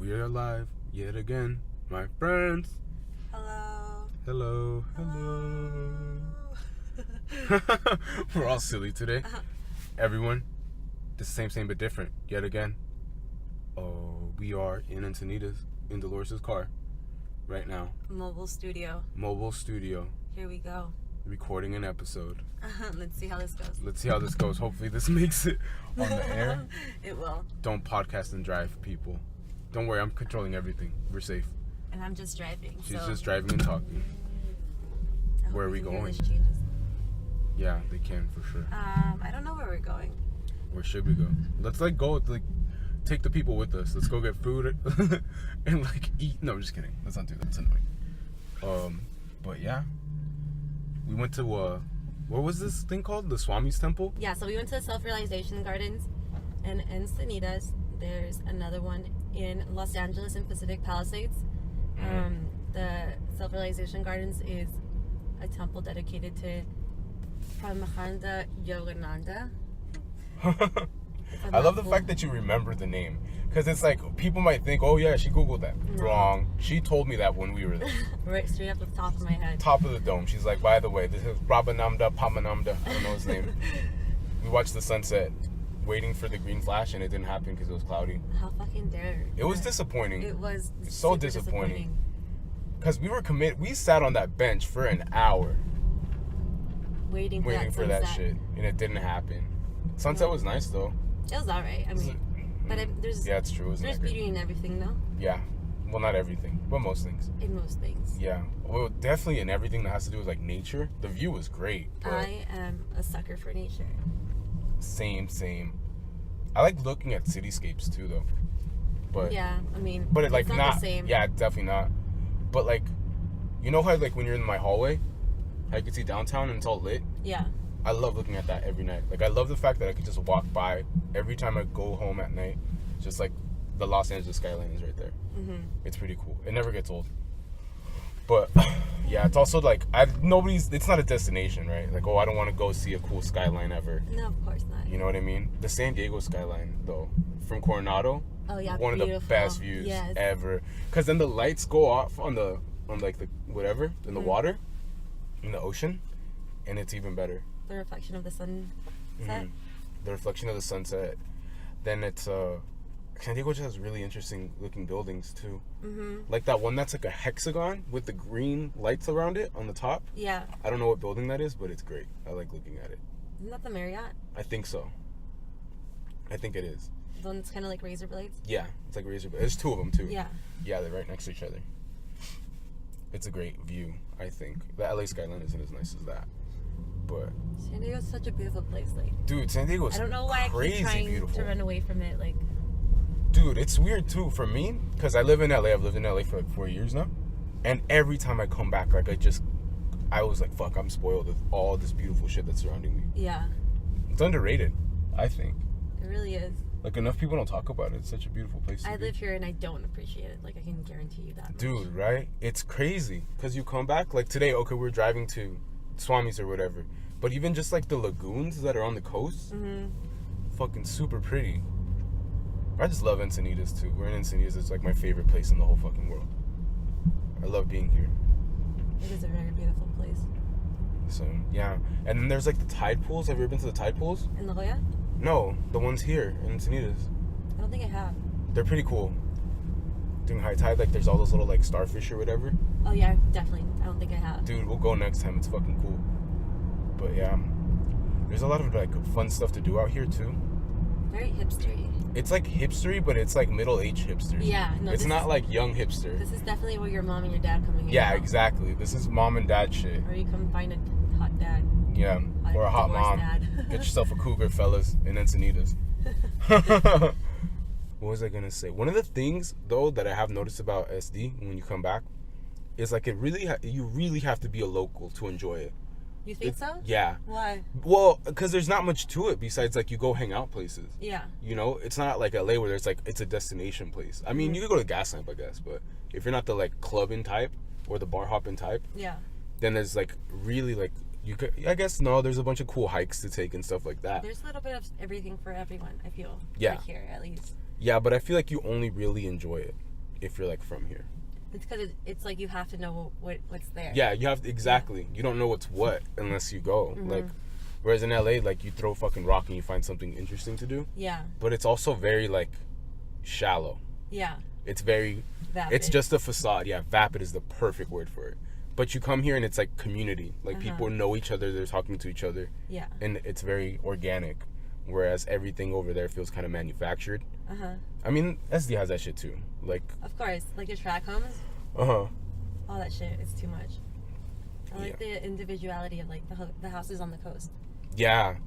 We are live yet again, my friends. Hello. Hello, hello. We're all silly today. Everyone, the same but different, yet again. Oh, we are in Encinitas, in Dolores' car, right now. Mobile studio. Mobile studio, Here we go. recording an episode. Let's see how this goes. Let's see how this goes. Hopefully this makes it on the air. It will. Don't podcast and drive, people. Don't worry, I'm controlling everything. We're safe. And I'm just driving. She's so just driving and talking. I hope Where are you we can hear going? this changes. Yeah, they can for sure. I don't know where we're going. Where should we go? Let's go take the people with us. Let's go get food and eat. No, I'm just kidding. Let's not do that. It's annoying. But yeah, we went to what was this thing called? The Swami's Temple. Yeah, so we went to the Self-Realization Gardens in Encinitas. There's another one in Los Angeles in Pacific Palisades. The Self-Realization Gardens is a temple dedicated to Paramahansa Yogananda. I love the fact that you remember the name, because it's like people might think, oh yeah, she googled that. No. Wrong. She told me that when we were there. Right straight up the top of my head. Top of the dome. She's like, by the way, this is Rabanamda Pamanamda. I don't know his name. We watched the sunset, waiting for the green flash, and it didn't happen because it was cloudy. How fucking dare It was disappointing. It was So super disappointing. Because we were committed. We sat on that bench for an hour waiting for that that sunset. shit, and it didn't happen. Sunset was nice though. It was alright. I mean, but there's Yeah, it's true. It wasn't there's that great. beauty in everything, though. Yeah. Well, not everything, but most things. In most things. Yeah. Well, definitely in everything that has to do with nature. The view was great. But I am a sucker for nature. Same. I like looking at cityscapes too, though. But Yeah, I mean, But it it's not the same. Yeah, definitely not. But you know how when you're in my hallway, how you can see downtown and it's all lit. Yeah. I love looking at that every night. I love the fact that I could just walk by every time I go home at night. Just the Los Angeles skyline is right there. Mhm. It's pretty cool. It never gets old. But yeah, it's also it's not a destination, right? I don't want to go see a cool skyline ever. No, of course not. You know what I mean? The San Diego skyline, though, from Coronado, Oh yeah, one beautiful. of the best views Yes. ever. Because then the lights go off on the whatever in the water, in the ocean, and it's even better. The reflection of the sunset. The reflection of the sunset. Then it's San Diego just has really interesting looking buildings too. Like that one that's a hexagon with the green lights around it on the top. Yeah. I don't know what building that is, but it's great. I like looking at it. Isn't that the Marriott? I think so. I think it is. The one that's kind of like razor blades? Yeah, it's like razor. There's two of them too. Yeah. Yeah, they're right next to each other. It's a great view, I think. The LA skyline isn't as nice as that, but San Diego's such a beautiful place. dude, San Diego is I don't know why I crazy keep trying beautiful. to run away from it. Dude, it's weird too for me because I live in LA. I've lived in LA for 4 years now, and every time I come back, I was like, fuck, I'm spoiled with all this beautiful shit that's surrounding me. Yeah. It's underrated, I think. It really is. Enough people don't talk about it. It's such a beautiful place to I be. live here and I don't appreciate it. I can guarantee you that. Dude, right? It's crazy because you come back today. Okay, we're driving to Swami's or whatever, but even just the lagoons that are on the coast, fucking super pretty. I just love Encinitas too. We're in Encinitas. It's my favorite place in the whole fucking world. I love being here. It is a very beautiful place. So yeah, and then there's the tide pools. Have you ever been to the tide pools? In La Jolla? No, the ones here in Encinitas. I don't think I have. They're pretty cool. During high tide, there's all those little starfish or whatever. Oh yeah, definitely. I don't think I have. Dude, we'll go next time. It's fucking cool. But yeah, there's a lot of fun stuff to do out here too. Very hipstery. It's hipstery, but it's middle-aged hipster. Yeah, no. It's not young hipster. This is definitely where your mom and your dad come and hang Yeah, out. exactly. This is mom and dad shit. Or you come find a hot dad. Yeah, or a hot divorced mom. dad. Get yourself a cougar, fellas, in Encinitas. What was I gonna say? One of the things though that I have noticed about SD when you come back is you really have to be a local to enjoy it. You think so? Yeah. Why? Well, because there's not much to it besides you go hang out places. Yeah. You know, it's not like LA where there's it's a destination place. I mean, you could go to Gaslamp, I guess, but if you're not the clubbing type or the bar hopping type, Yeah. then there's really you could. I guess no, there's a bunch of cool hikes to take and stuff like that. There's a little bit of everything for everyone, I feel. Yeah. Right here, at least. Yeah, but I feel you only really enjoy it if you're like from here. It's because it's like you have to know what's there. Yeah, you have to, exactly. You don't know what's what unless you go. Like, whereas in LA, like you throw a fucking rock and you find something interesting to do. Yeah. But it's also very like shallow. Yeah. It's very. Vapid. It's just a facade. Yeah, vapid is the perfect word for it. But you come here and it's like community. Like people know each other. They're talking to each other. Yeah. And it's very organic. Whereas everything over there feels kind of manufactured. I mean, SD has that shit too. Like. Of course, like your track homes. All that shit is too much. I like the individuality of like the houses on the coast. Yeah.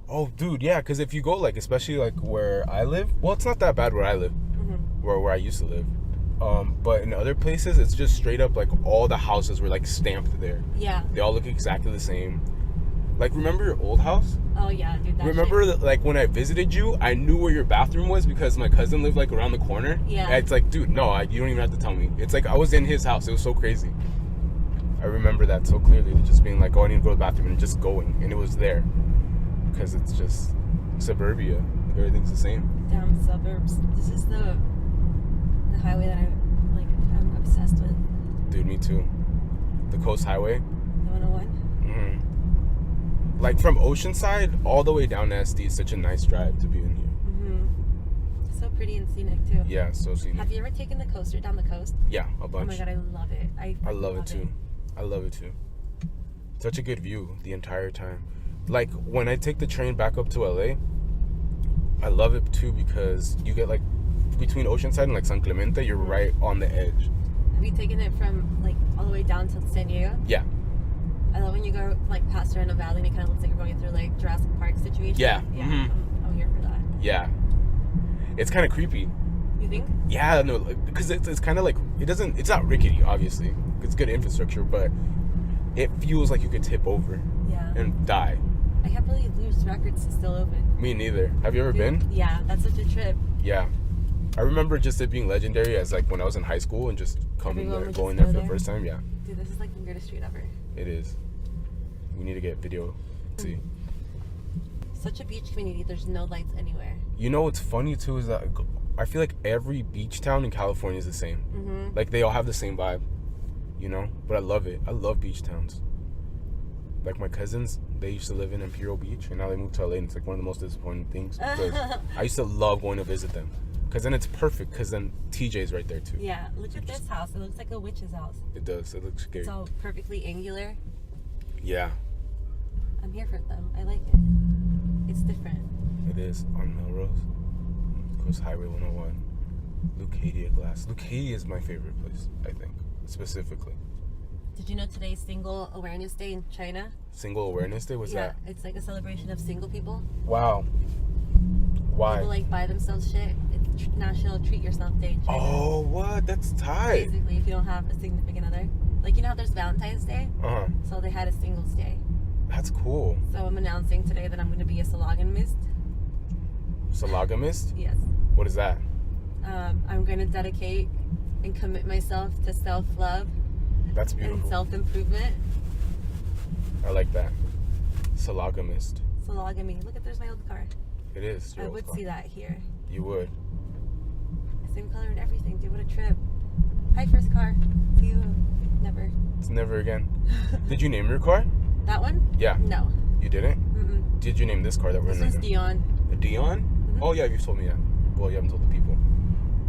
Oh, dude, yeah. Because if you go like, especially like where I live, well, it's not that bad where I live, where I used to live. But in other places, it's just straight up like all the houses were like stamped there. Yeah. They all look exactly the same. Like, remember your old house? Oh yeah, dude. Remember that, like when I visited you, I knew where your bathroom was because my cousin lived like around the corner. Yeah. And it's like, dude, no, you don't even have to tell me. It's like I was in his house. It was so crazy. I remember that so clearly. Just being like, oh, I need to go to the bathroom and just going, and it was there because it's just suburbia. Like, everything's the same. Damn suburbs. This is the highway that I'm obsessed with. Dude, me too. The Coast Highway. The 101. Like from Oceanside all the way down to SD is such a nice drive to be in here. So pretty and scenic too. Yeah, so scenic. Have you ever taken the coaster down the coast? Yeah, a bunch. Oh my god, I love it. I love it too. I love it too. Such a good view the entire time. Like when I take the train back up to LA, I love it too because you get like between Oceanside and like San Clemente, you're right on the edge. Have you taken it from like all the way down to San Diego? Yeah. I love when you go like past Sereno Valley and it kind of looks like you're going through like Jurassic Park situation. Yeah. Yeah. I'm here for that. Yeah. It's kind of creepy. You think? Yeah, no, because it's kind of like it's not rickety, obviously. It's good infrastructure, but it feels like you could tip over. Yeah. And die. I can't believe Loose Records is still open. Me neither. Have you ever been? Yeah, that's such a trip. Yeah. I remember just it being legendary as like when I was in high school and just coming Everyone there, would going just there go for the there. first time. Yeah. Dude, this is like the weirdest street ever. It is. We need to get video. See. Such a beach community. There's no lights anywhere. You know what's funny too is that I feel like every beach town in California is the same. Like they all have the same vibe, you know. But I love it. I love beach towns. Like my cousins, they used to live in Imperial Beach, and now they moved to LA, and it's like one of the most disappointing things because I used to love going to visit them. Because then it's perfect, because then TJ's right there too. Yeah, look at this house. It looks like a witch's house. It does. It looks scary. It's all perfectly angular. Yeah. I'm here for it though. I like it. It's different. It is on Melrose. Coast Highway 101. Leucadia Glass. Leucadia is my favorite place, I think, specifically. Did you know today's Single Awareness Day in China? Single Awareness Day? What's that? It's like a celebration of single people. Wow. Why? People like buy themselves shit. It's National Treat Yourself Day in China. Oh, what? That's tight. Basically, if you don't have a significant other. Like, you know how there's Valentine's Day? Uh-huh. So they had a Singles Day. That's cool. So I'm announcing today that I'm going to be a sologamist. Sologamist? Yes. What is that? I'm going to dedicate and commit myself to self-love That's and beautiful. self-improvement. I like that. Sologamist. Sologamy. Look at, there's my old car. It is. I would see that here. You would. Same color and everything. Dude, what a trip. Hi, first car. See you never. It's never again. Did you name your car? That one? Yeah. No. You didn't? Mm-mm. Did you name this car that we're This in right is now? Dion. A Dion? Oh, yeah, you've told me that. Well, you haven't told the people.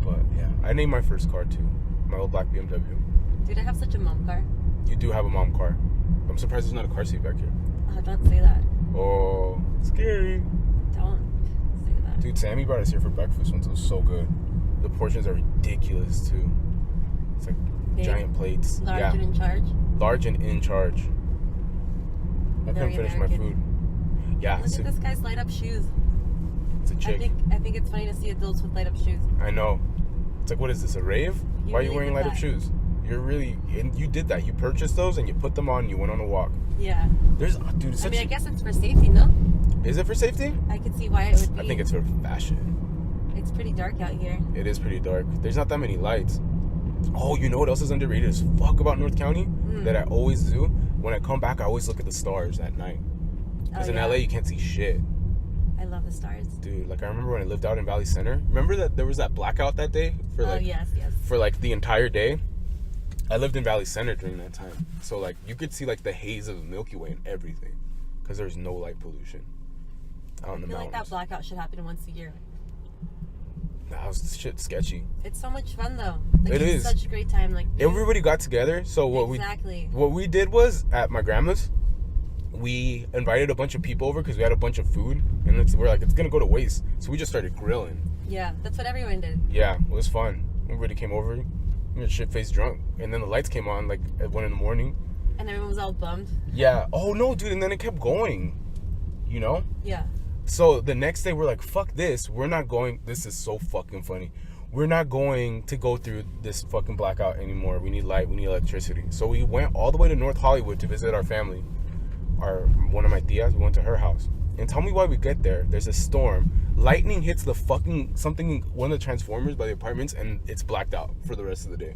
But, yeah. I named my first car, too. My old black BMW. Dude, I have such a mom car. You do have a mom car. I'm surprised there's not a car seat back here. Don't say that. Oh, scary. Don't say that. Dude, Sammy brought us here for breakfast once. It was so good. The portions are ridiculous, too. It's like Big, giant plates. Large yeah. and in charge. Large and in charge. I Very couldn't finish my food. Yeah, Look at this guy's light up shoes. it's a chick. I think it's funny to see adults with light up shoes. I know. It's like, what is this, a rave? You Why are you really wearing did light up that. shoes? You're really, and you did that. You purchased those and you put them on and you went on a walk. Yeah. There's, dude, it's I such mean, I guess it's for safety, no? Is it for safety? I could see why it would be. I think it's for fashion. It's pretty dark out here. It is pretty dark. There's not that many lights. Oh, you know what else is underrated as fuck about North County? That I always do? When I come back, I always look at the stars at night. Because in LA, you can't see shit. I love the stars. Dude, like I remember when I lived out in Valley Center. Remember that there was that blackout that day for like yes. for like the entire day. I lived in Valley Center during that time, so like you could see like the haze of the Milky Way and everything, because there's no light pollution out in the mountains. I feel like that blackout should happen once a year. That was shit sketchy. It's so much fun though. Like, It it's is. such a great time. Like Everybody got together. So what we did was at my grandma's, we invited a bunch of people over because we had a bunch of food, and we're like, it's gonna go to waste. So we just started grilling. Yeah, that's what everyone did. Yeah, it was fun. Everybody came over, we were shit-faced drunk, and then the lights came on like at 1 a.m. And everyone was all bummed. Yeah. Oh no, dude! And then it kept going. You know. Yeah. So the next day we're like, fuck this. We're not going. This is so fucking funny. We're not going to go through this fucking blackout anymore. We need light. We need electricity. So we went all the way to North Hollywood to visit our family. One of my tias, we went to her house. And tell me why we get there. There's a storm. Lightning hits the fucking one of the transformers by the apartments, and it's blacked out for the rest of the day.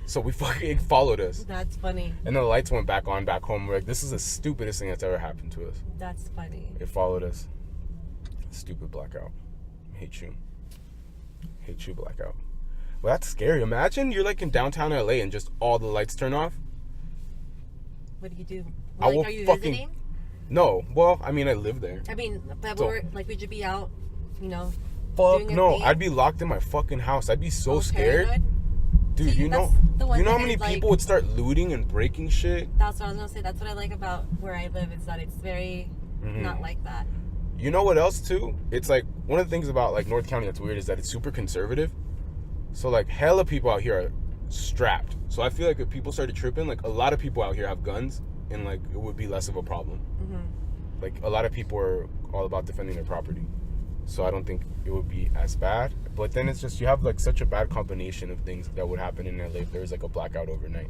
So we fucking followed us. That's funny. And then the lights went back on back home. We're like, this is the stupidest thing that's ever happened to us. That's funny. It followed us. Stupid blackout. Hate you. Hate you, blackout. Well, that's scary. Imagine you're like in downtown LA and just all the lights turn off. What do you do? I will are you fucking- visiting? No. Well, I mean, I live there. I mean, but So- would you be out, you know? Fuck doing a no. thing? I'd be locked in my fucking house. I'd be so all scared. paranoid? Dude, See, you know that's the one how thing many I like. people would start looting and breaking shit? That's what I was gonna say. That's what I like about where I live, is that it's very not like that. You know what else too? It's like one of the things about like North County that's weird is that it's super conservative. So like hella people out here are strapped. So I feel like if people started tripping, like a lot of people out here have guns, and like it would be less of a problem. Like a lot of people are all about defending their property. So I don't think it would be as bad. But then it's just you have like such a bad combination of things that would happen in LA if there was like a blackout overnight.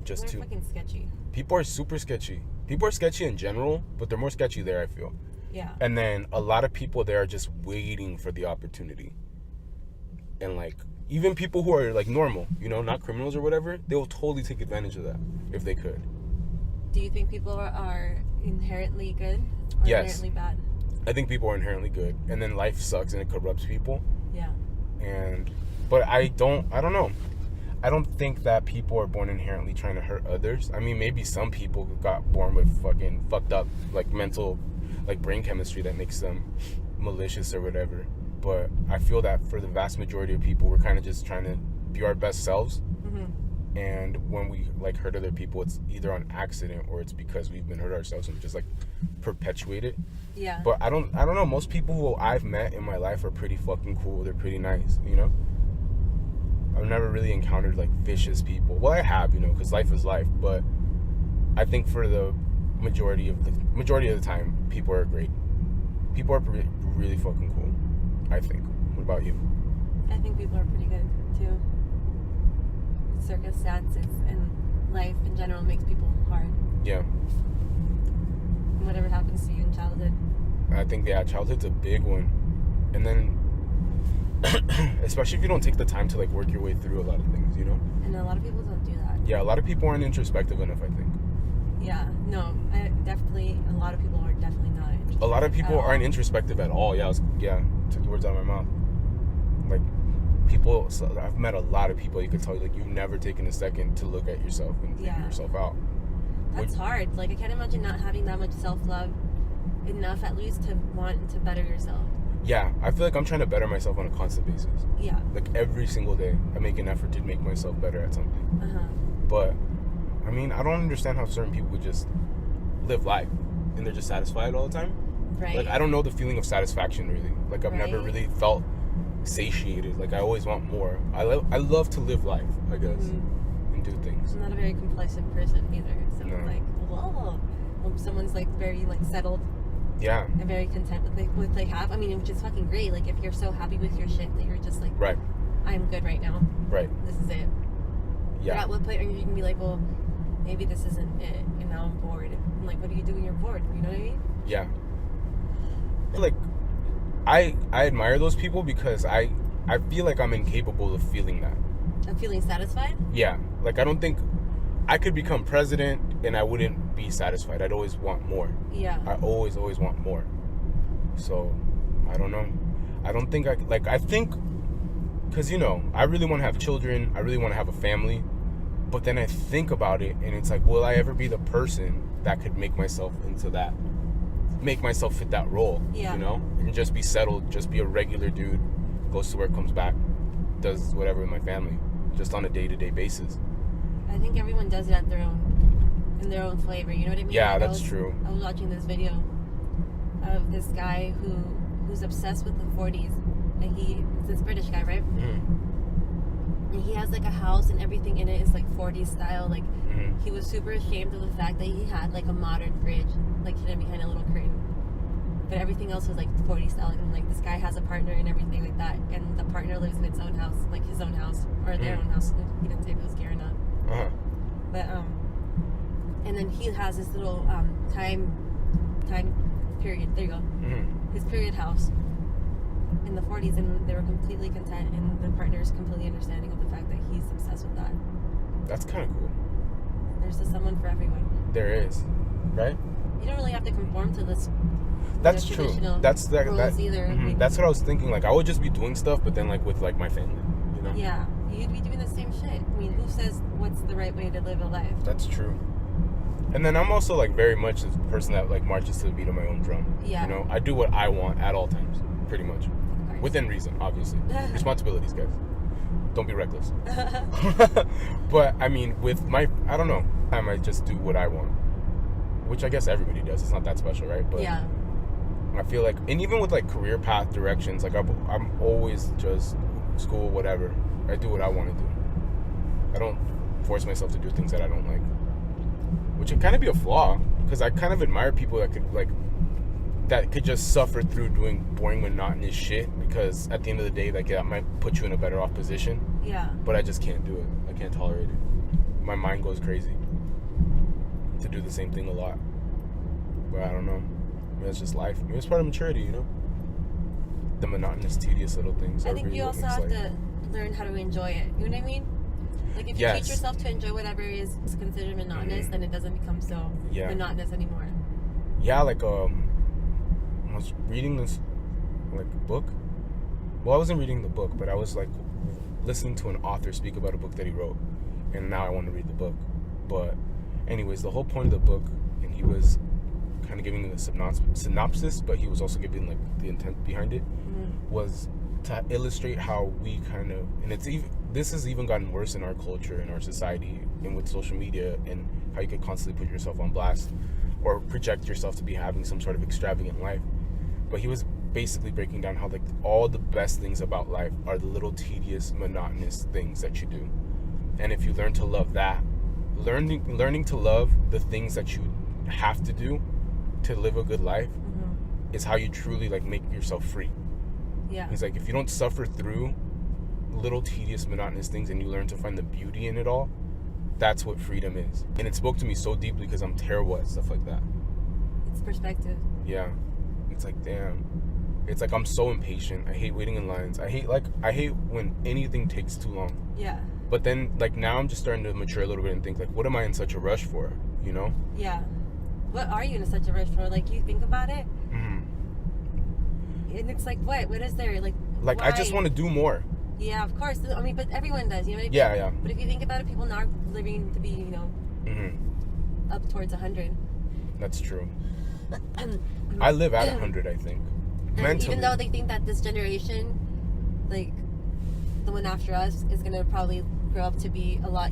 Just They're to fucking sketchy. people are super sketchy. People are sketchy in general, but they're more sketchy there, I feel. Yeah. And then a lot of people there are just waiting for the opportunity. And like even people who are like normal, you know, not criminals or whatever, they will totally take advantage of that if they could. Do you think people are inherently good or Yes. inherently bad? I think people are inherently good, and then life sucks and it corrupts people. Yeah. But I don't know. I don't think that people are born inherently trying to hurt others. I mean, maybe some people got born with fucking fucked up like mental, like brain chemistry that makes them malicious or whatever. But I feel that for the vast majority of people, we're kind of just trying to be our best selves. And when we like hurt other people, it's either on accident or it's because we've been hurt ourselves and we just like perpetuate it. Yeah. But I don't know. Most people who I've met in my life are pretty fucking cool. They're pretty nice, you know? I've never really encountered like vicious people. Well, I have, you know, because life is life. But I think for the majority of the time, people are great. People are really fucking cool, I think. What about you? I think people are pretty good too. Circumstances and life in general makes people hard. Yeah. And whatever happens to you in childhood. I think, yeah, childhood's a big one. And then, especially if you don't take the time to like work your way through a lot of things, you know? And a lot of people don't do that. Yeah, a lot of people aren't introspective enough, I think. Yeah. No, a lot of people are definitely not interested. A lot of people at all. aren't introspective at all. Yeah, took the words out of my mouth. Like, people, so I've met a lot of people, you could tell, like, you've never taken a second to look at yourself and figure yourself out. That's hard. Like, I can't imagine not having that much self-love enough at least to want to better yourself. Yeah, I feel like I'm trying to better myself on a constant basis. Yeah. Like, every single day, I make an effort to make myself better at something. Uh-huh. But, I mean, I don't understand how certain people would just live life and they're just satisfied all the time. Right. Like, I don't know the feeling of satisfaction, really. Like, I've never really felt satiated. Like, I always want more. I love to live life, I guess, and do things. I'm not a very complacent person either. So, No. like, whoa. When someone's, like, very, like, settled Yeah. and very content with what they have, I mean, which is fucking great. Like, if you're so happy with your shit that you're just like, Right. I'm good right now. Right. This is it. But Yeah. at what point are you can be like, well, maybe this isn't it, and now I'm bored. And like, what do you do when you're bored? You know what I mean? Yeah. Like, I admire those people because I feel like I'm incapable of feeling that. I'm feeling satisfied. Yeah. Like, I don't think I could become president and I wouldn't be satisfied. I'd always want more. Yeah. I always want more. So I don't know. I don't think I think, because I really want to have children, I really want to have a family, but then I think about it and it's like, will I ever be the person that could make myself fit that role? Yeah. And just be settled, just be a regular dude, goes to work, comes back, does whatever with my family, just on a day-to-day basis. I think everyone does it in their own flavor, you know what I mean? Yeah, that's true. I was watching this video of this guy who's obsessed with the 40s, and it's this British guy, right? Mm-hmm. And he has like a house and everything in it is like 40s style. Like Mm-hmm. he was super ashamed of the fact that he had like a modern fridge, like hidden behind a little curtain, but everything else was like 40s style. And like this guy has a partner and everything like that, and the partner lives in its own house, like his own house or their own house. He didn't say if it was gay or not. Uh-huh. But and then he has this little time period. There you go. Mm-hmm. His period house in the 40s, and they were completely content, and the partner is completely understanding of the fact that he's obsessed with that. That's kind of cool. There's just someone for everyone. There is, right? You don't really have to conform to this. That's true. That's that. Rules either. Mm-hmm. That's what I was thinking. Like I would just be doing stuff, but then like with like my family, Yeah, you'd be doing the same shit. I mean, who says what's the right way to live a life? That's true. And then I'm also like very much the person that like marches to the beat of my own drum. Yeah. I do what I want at all times, pretty much, Of course. within reason, obviously. Responsibilities, guys. Don't be reckless. But I mean, I don't know. I might just do what I want, which I guess everybody does. It's not that special, right? But yeah. I feel like, and even with like career path directions, like I'm always just school, whatever. I do what I want to do. I don't force myself to do things that I don't like, which can kind of be a flaw, because I kind of admire people that could just suffer through doing boring, monotonous shit, because at the end of the day, like that might put you in a better off position. Yeah. But I just can't do it. I can't tolerate it. My mind goes crazy to do the same thing a lot. But I don't know. Maybe it's just life. Maybe it's part of maturity, The monotonous, tedious little things. I think you also have to learn how to enjoy it. You know what I mean? Like if you teach yourself to enjoy whatever is considered monotonous, then it doesn't become so monotonous anymore. Yeah, like I was reading this like book. Well, I wasn't reading the book, but I was like listening to an author speak about a book that he wrote, and now I want to read the book. But anyways, the whole point of the book, and he was kind of giving the synopsis, but he was also giving like the intent behind it, was to illustrate how we kind of, and this has even gotten worse in our culture, in our society, and with social media, and how you could constantly put yourself on blast or project yourself to be having some sort of extravagant life. But he was basically breaking down how like all the best things about life are the little tedious, monotonous things that you do. And if you learn to love that, learning to love the things that you have to do to live a good life is how you truly like make yourself free. Yeah. He's like, if you don't suffer through little tedious, monotonous things and you learn to find the beauty in it all, that's what freedom is. And it spoke to me so deeply because I'm terrible at stuff like that. It's perspective. Yeah. It's like, damn. It's like I'm so impatient. I hate waiting in lines. I hate when anything takes too long. Yeah. But then like now I'm just starting to mature a little bit and think like, what am I in such a rush for? Yeah. What are you in such a rush for? Like, you think about it, and it's like, what is there? Like why? I just want to do more. Yeah, of course. I mean, but everyone does, you know what I mean? Yeah. But if you think about it, people now are living to be, up towards 100. That's true. I live at 100, I think. Mentally. Even though they think that this generation, like the one after us, is going to probably grow up to be a lot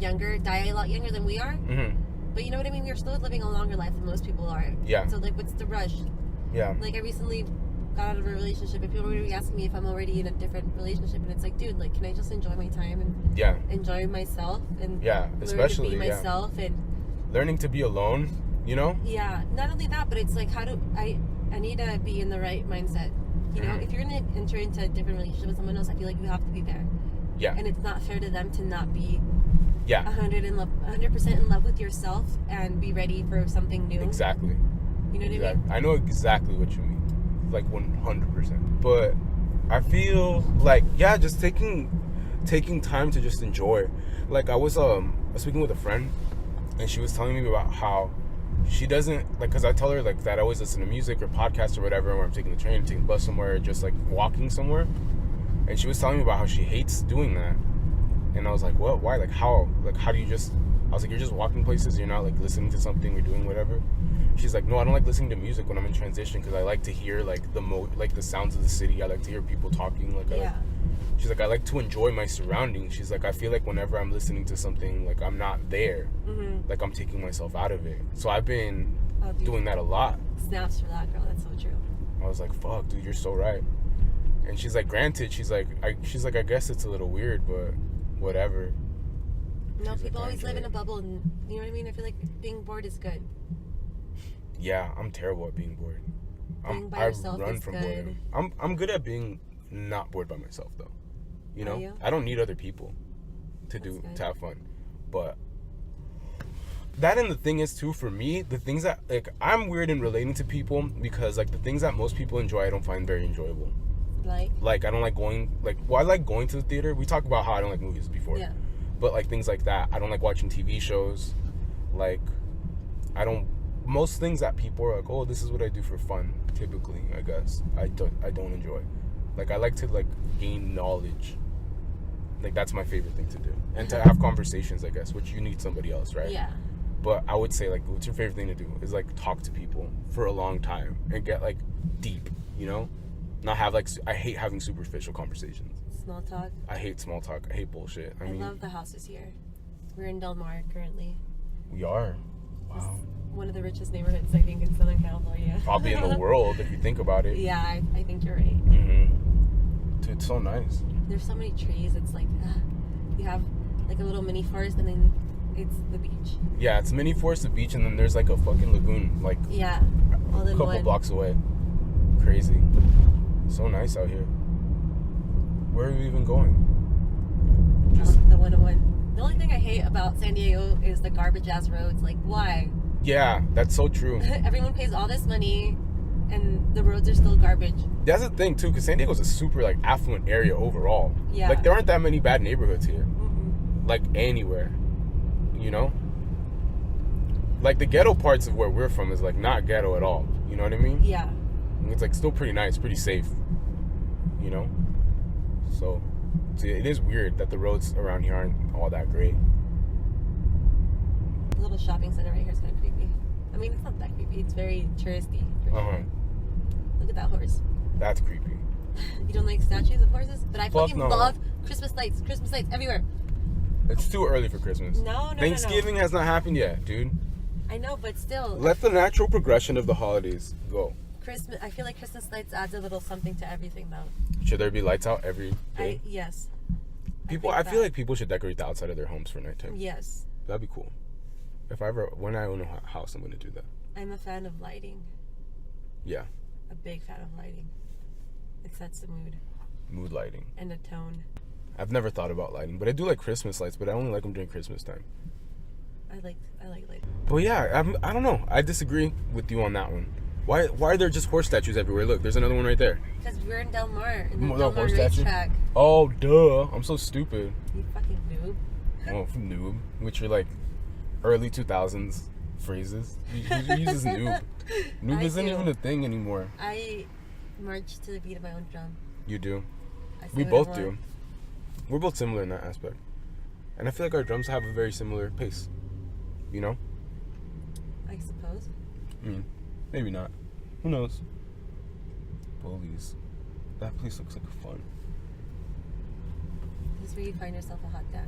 younger, die a lot younger than we are. But you know what I mean? We're still living a longer life than most people are. Yeah. So, like, what's the rush? Yeah. Like, I recently got out of a relationship, and people were asking me if I'm already in a different relationship, and it's like, dude, like, can I just enjoy my time and enjoy myself and especially learn to be myself and learning to be alone, Yeah, not only that, but it's like, how do I need to be in the right mindset. If you're gonna enter into a different relationship with someone else, I feel like you have to be there. Yeah. And it's not fair to them to not be 100% in love with yourself and be ready for something new. Exactly. You know what I mean? I know exactly what you mean. Like 100%. But I feel like just taking time to just enjoy. Like I was speaking with a friend, and she was telling me about how she doesn't like, because I tell her like that I always listen to music or podcasts or whatever when I'm taking the train, taking the bus somewhere, just like walking somewhere. And she was telling me about how she hates doing that. And I was like, what? Why? Like, how? Like, how do you just... I was like, you're just walking places, you're not like listening to something or doing whatever. She's like, no, I don't like listening to music when I'm in transition because I like to hear like the sounds of the city. I like to hear people talking. Like, she's like, I like to enjoy my surroundings. She's like, I feel like whenever I'm listening to something, like I'm not there. Like I'm taking myself out of it. So I've been doing that a lot. Snaps for that, girl. That's so true. I was like, fuck, dude, you're so right. And she's like, granted, she's like, I guess it's a little weird, but whatever. No, people always live in a bubble, and you know what I mean? I feel like being bored is good. Yeah, I'm terrible at being bored. Being by yourself run is from good. boredom. I'm good at being not bored by myself though. You know? Are you? I don't need other people to That's good. have fun. But that, and the thing is too, for me, the things that like I'm weird in relating to people because like the things that most people enjoy I don't find very enjoyable. Like I don't like going I like going to the theater. We talked about how I don't like movies before. Yeah. But like things like that. I don't like watching TV shows. Like most things that people are like, oh, this is what I do for fun, typically, I guess. I don't enjoy. Like I like to like gain knowledge. Like that's my favorite thing to do. And to have conversations, I guess, which you need somebody else, right? Yeah. But I would say like what's your favorite thing to do is like talk to people for a long time and get like deep, you know? Not have like I hate having superficial conversations. Small talk. I hate small talk. I hate bullshit. I love the houses here. We're in Del Mar currently. We are. Wow. It's one of the richest neighborhoods, I think, in Southern California. Probably in the world if you think about it. Yeah, I think you're right. Dude, it's so nice. There's so many trees. It's like you have like a little mini forest, and then it's the beach. Yeah, it's mini forest, the beach, and then there's like a fucking lagoon, like all a in couple one. blocks away. Crazy. So nice out here. Where are we even going? Just The 101. The only thing I hate about San Diego is the garbage ass roads. Like, why? Yeah, that's so true. Everyone pays all this money, and the roads are still garbage. That's the thing too, because San Diego's a super like affluent area overall. Yeah. Like there aren't that many bad neighborhoods here. Mm-mm. Like anywhere, you know. Like the ghetto parts of where we're from is like not ghetto at all. You know what I mean? Yeah. It's like still pretty nice, pretty safe. You know. So it is weird that the roads around here aren't all that great. The little shopping center right here is kind of creepy. I mean, it's not that creepy. It's very touristy. For sure. Look at that horse. That's creepy. You don't like statues of horses? But I fucking no. love Christmas lights. Christmas lights everywhere. It's too early for Christmas. No. Thanksgiving has not happened yet, dude. I know, but still. Let the natural progression of the holidays go. Christmas. I feel like Christmas lights adds a little something to everything, though. Should there be lights out every day? Yes. I feel like people should decorate the outside of their homes for nighttime. Yes. That'd be cool. When I own a house, I'm gonna do that. I'm a fan of lighting. Yeah. A big fan of lighting. It sets the mood. Mood lighting. And a tone. I've never thought about lighting, but I do like Christmas lights, but I only like them during Christmas time. I like lighting. But yeah, I don't know. I disagree with you on that one. Why are there just horse statues everywhere? Look, there's another one right there. Because we're in Del Mar. In the The Del Mar horse statue? racetrack. Oh, duh. I'm so stupid. You fucking noob. Oh, noob. Which are like early 2000s phrases. Who uses noob? Noob isn't even a thing anymore. I march to the beat of my own drum. You do. I say We what I both want. do. We're both similar in that aspect. And I feel like our drums have a very similar pace. You know? I suppose. Maybe not. Who knows? Bullies. That place looks like fun. This is where you find yourself a hot dad.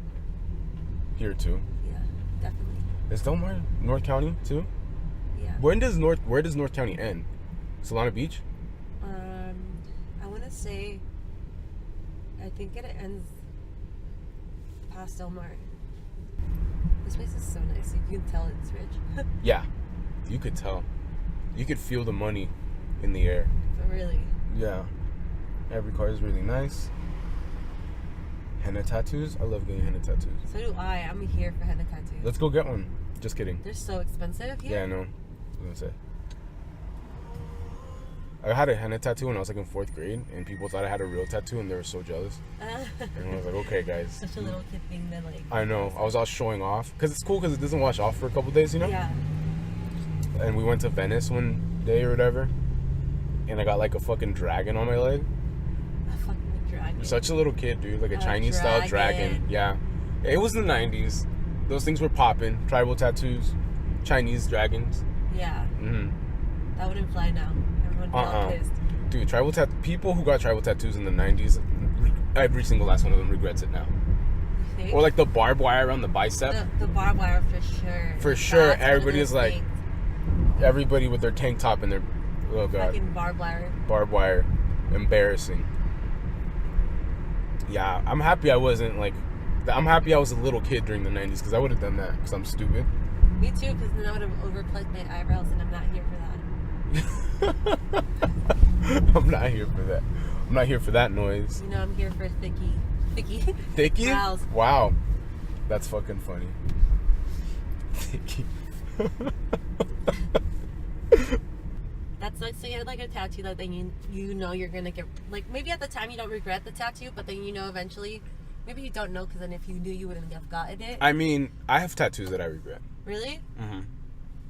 Here too. Yeah, definitely. Is Del Mar North County too? Yeah. Where does North County end? Solana Beach? I want to say, I think it ends past Del Mar. This place is so nice. You can tell it's rich. Yeah. You could tell. You could feel the money in the air. But really. Yeah. Every car is really nice. Henna tattoos? I love getting henna tattoos. So do I. I'm here for henna tattoos. Let's go get one. Just kidding. They're so expensive here. Yeah, I know. I was gonna say. I had a henna tattoo when I was like in 4th grade, and people thought I had a real tattoo, and they were so jealous. And I was like, okay, guys. Such a little kid thing that like. I know. I was all showing off because it's cool because it doesn't wash off for a couple days, you know. Yeah. and we went to Venice one day or whatever, and I got like a fucking dragon on my leg. A fucking dragon. Such a little kid, dude. Like a A Chinese style dragon. Yeah. It was the 90s. Those things were popping. Tribal tattoos. Chinese dragons. Yeah. Mm-hmm. That wouldn't fly now. Everyone would be all pissed. Dude, people who got tribal tattoos in the 90s, every single last one of them regrets it now. You think? Or like the barbed wire around the bicep. The barbed wire for sure. For sure. That's one of Everybody those is like, things. everybody with their tank top and their, oh god. Fucking barbed wire. Barbed wire. Embarrassing. Yeah, I'm happy I was a little kid during the 90s because I would have done that because I'm stupid. Me too, because then I would have overplucked my eyebrows, and I'm not here for that. I'm not here for that. I'm not here for that noise. You know, I'm here for thicky. Thicky? Brows. Wow. That's fucking funny. Thicky. That's like, so you had like a tattoo that then you know you're gonna get, like, maybe at the time you don't regret the tattoo, but then you know eventually, maybe you don't know, because then if you knew, you wouldn't have gotten it. I mean, I have tattoos that I regret. Really? Mm-hmm.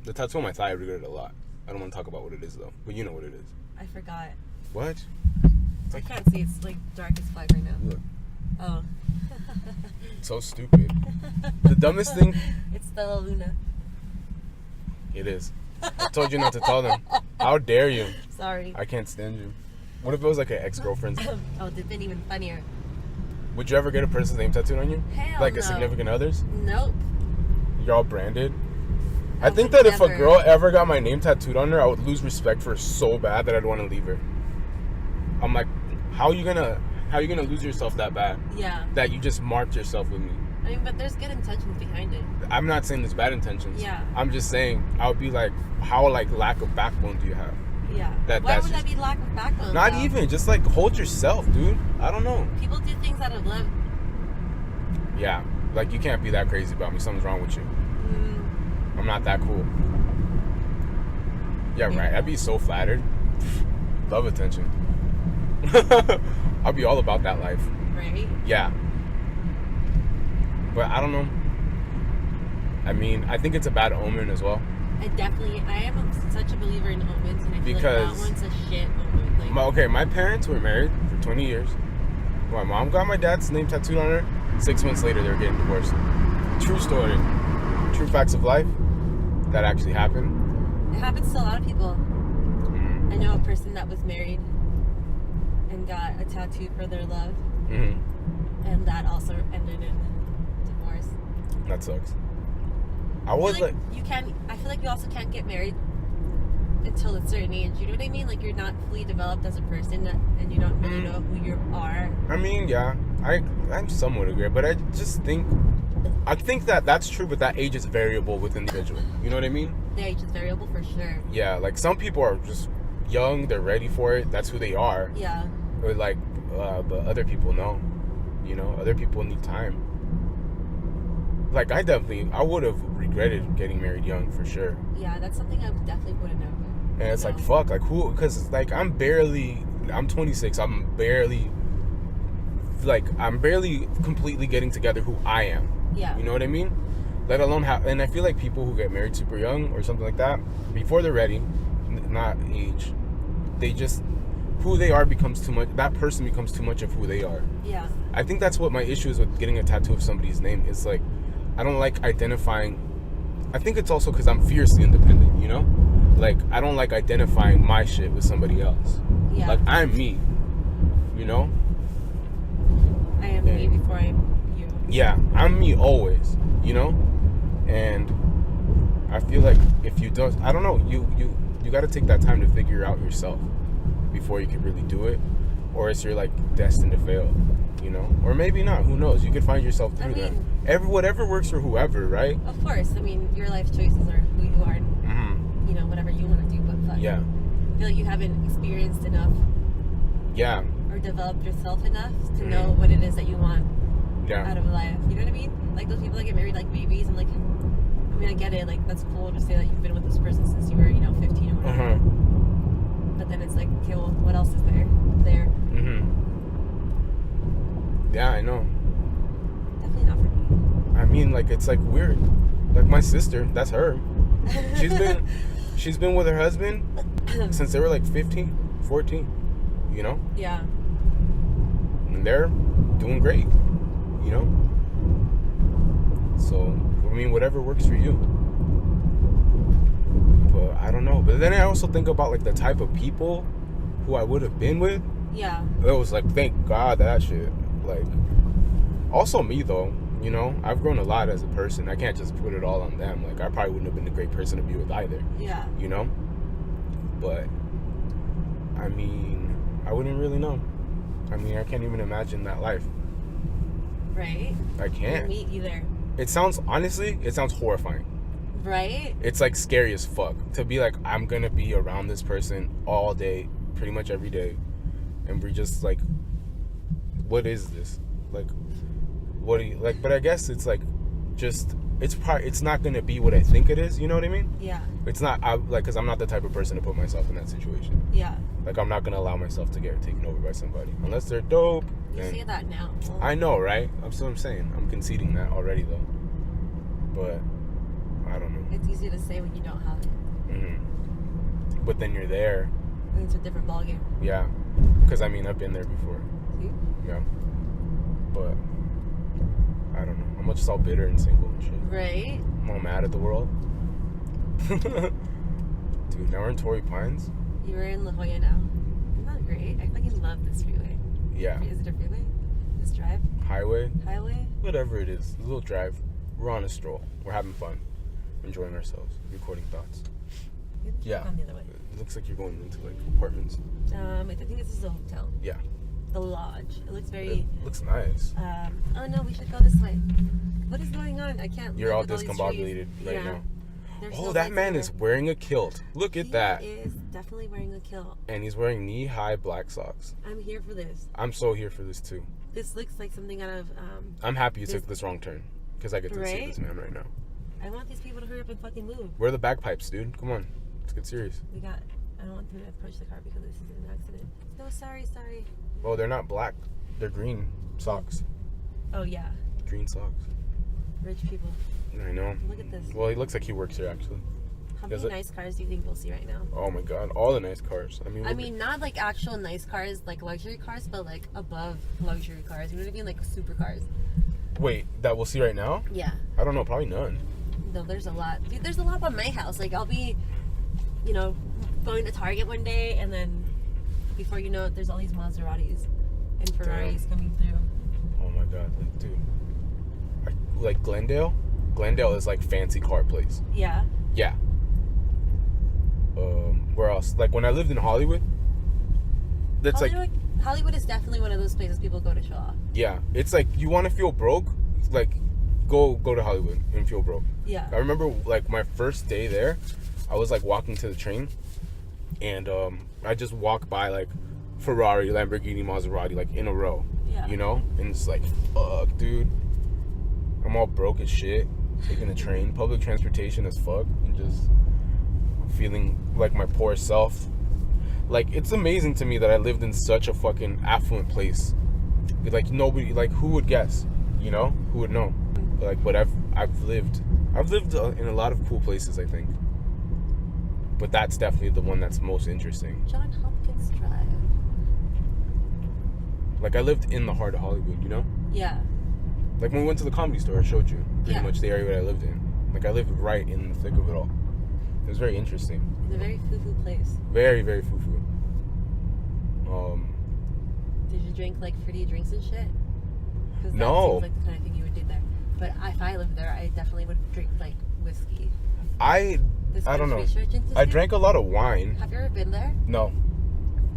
The tattoo on my thigh I regret it a lot. I don't want to talk about what it is though, but you know what it is. I forgot. What? I can't see. It's like dark as fuck right now. Look. Oh. So stupid. The dumbest thing. It's Stella Luna. It is. I told you not to tell them. How dare you? Sorry. I can't stand you. What if it was like an ex-girlfriend's? Oh, they've been even funnier. Would you ever get a person's name tattooed on you? Hell Like no. a significant other's? Nope. You're all branded? I I think would that if a never. girl ever got my name tattooed on her, I would lose respect for her so bad that I'd want to leave her. I'm like, how are you gonna lose yourself that bad? Yeah. That you just marked yourself with me. I mean, but there's good intentions behind it. I'm not saying there's bad intentions. Yeah. I'm just saying I would be like, how like lack of backbone do you have? Yeah. That- Why that's would that just- be lack of backbone? Not though? even, just like hold yourself, dude. I don't know. People do things out of love. Yeah, like you can't be that crazy about me. Something's wrong with you. Mm, I'm not that cool. Yeah, Yeah. right. I'd be so flattered. Love attention. I'll be all about that life. right? Yeah. But I don't know. I mean, I think it's a bad omen as well. I am such a believer in omens, and I feel Because- like that one's a shit omen. Like, My parents were married for 20 years. My mom got my dad's name tattooed on her. 6 months later, they were getting divorced. True story. True facts of life. That actually happened. it happens to a lot of people. Mm-hmm. I know a person that was married and got a tattoo for their love, Mm-hmm. and that also ended in divorce. That sucks. I I was feel like, I feel like you also can't get married until a certain age. You know what I mean? Like, you're not fully developed as a person, and you don't really know who you are. I mean, yeah, I'm somewhat agree, but I just think, that's true, but that age is variable with individual. You know what I mean? The age is variable for sure. Yeah, like some people are just young, they're ready for it, that's who they are. Yeah. Or like, but other people know. You know, other people need time. Like I would have regretted getting married young for sure. Yeah, that's something I definitely wouldn't have. And it's like, fuck, like who? Because like I'm 26. I'm barely completely getting together who I am. Yeah. You know what I mean? Let alone and I feel like people who get married super young or something like that, before they're ready, not age, they just, who they are becomes too much, that person becomes too much of who they are. Yeah. I think that's what my issue is with getting a tattoo of somebody's name. It's like, I don't like identifying, I think it's also because I'm fiercely independent, you know? Like, I don't like identifying my shit with somebody else. Yeah. Like, I'm me, you know? I am me before I'm you. Yeah, I'm me always, you know? And I feel like if you don't, I don't know, you got to take that time to figure out yourself before you can really do it, or else you're like destined to fail, you know? Or maybe not, who knows? You could find yourself through that. Whatever works for whoever, right? Of course. I mean, your life choices are who you are, and, Mm-hmm. you know, whatever you want to do, but fuck. Yeah. I feel like you haven't experienced enough Yeah. or developed yourself enough to know what it is that you want Yeah. out of life. You know what I mean? Like those people that get married like babies. I'm like, I mean, I get it. Like, that's cool to say that you've been with this person since you were, 15 or whatever. Uh-huh. But then it's like, okay, well, what else is there? Mm-hmm. Yeah, I know. Definitely not for me. I mean, like, it's like weird. Like my sister, that's her. She's been she's been with her husband since they were like 15, 14, you know? Yeah. And they're doing great, you know? So, I mean, whatever works for you. But I don't know. But then I also think about like the type of people who I would have been with. Yeah. It was like, thank God that shit. Like, also me though, you know? I've grown a lot as a person. I can't just put it all on them. Like, I probably wouldn't have been a great person to be with either. Yeah. You know? But, I mean, I wouldn't really know. I mean, I can't even imagine that life. Right? I can't. Me either. It sounds, honestly, it sounds horrifying. Right? It's like scary as fuck to be like, I'm gonna be around this person all day, pretty much every day, and we're just like, what is this? Like, what do you like? But I guess it's like, just it's not gonna be what I think it is. You know what I mean? Yeah. It's not because I'm not the type of person to put myself in that situation. Yeah. Like, I'm not gonna allow myself to get taken over by somebody unless they're dope. You and say that now. Well, I know, right? That's what I'm saying. I'm conceding that already though. But I don't know. it's easy to say when you don't have it. Mm-hmm. But then you're there. And it's a different ballgame. Yeah. Because, I mean, I've been there before. See? Yeah. But, I don't know. I'm just all bitter and single and shit. Right? I'm all mad at the world. Dude, now we're in Torrey Pines. You're in La Jolla now. Isn't that great? I fucking love this freeway. Yeah. Is it a freeway? This drive? Highway. Highway? Whatever it is. A little drive. We're on a stroll. We're having fun. Enjoying ourselves. Recording thoughts. Yeah. On the other way. It looks like you're going into, like, apartments. I think this is a hotel. Yeah. The Lodge. It looks very... It looks nice. Oh no, we should go this way. What is going on? I can't... You're live all with these discombobulated trees. right Yeah. now. There's Oh, no that lights man in is there. wearing a kilt. Look at that. He is definitely wearing a kilt. And he's wearing knee-high black socks. I'm here for this. I'm so here for this too. This looks like something out of... I'm happy you took this wrong turn because I get to see Right? this man right now. I want these people to hurry up and fucking move. Where are the bagpipes, dude? Come on, let's get serious. We got... I don't want them to approach the car because this is an accident. No, sorry. Oh, they're not black. They're green socks. Oh, yeah. Green socks. Rich people. I know. Look at this. Well, he looks like he works here actually. How Does many it? nice cars do you think we'll see right now? Oh my god, all the nice cars. I mean, look Not like actual nice cars, like luxury cars, but like above luxury cars. You know what I mean? Like supercars. wait, that we'll see right now? Yeah. I don't know, probably none. No, there's a lot. Dude, there's a lot by my house. Like, I'll be, going to Target one day, and then before you know it, there's all these Maseratis and Ferraris coming through. Oh my god, like, dude. Like Glendale? Glendale is like fancy car place. Yeah. Yeah. Where else? Like when I lived in Hollywood, that's Hollywood is definitely one of those places people go to show off. yeah. It's like you want to feel broke, like go to Hollywood and feel broke. Yeah. I remember like my first day there, I was like walking to the train, and I just walked by like Ferrari, Lamborghini, Maserati like in a row. Yeah. You know, and it's like fuck, dude. I'm all broke as shit. Taking a train, public transportation as fuck, and just feeling like my poor self. Like, it's amazing to me that I lived in such a fucking affluent place. Like, nobody, like, who would guess? You know? Who would know? Like, but I've lived in a lot of cool places, I think. But that's definitely the one that's most interesting. John Hopkins Drive. Like, I lived in the heart of Hollywood, you know? Yeah. Like, when we went to the Comedy Store, I showed you pretty Yeah. much the area that I lived in. Like, I lived right in the thick of it all. It was very interesting. It's a very foo-foo place. Very, very foo-foo. Did you drink, like, fruity drinks and shit? Because that No. seems like the kind of thing you would do there. But if I lived there, I definitely would drink, like, whiskey. I don't know. I drank a lot of wine. Have you ever been there? No.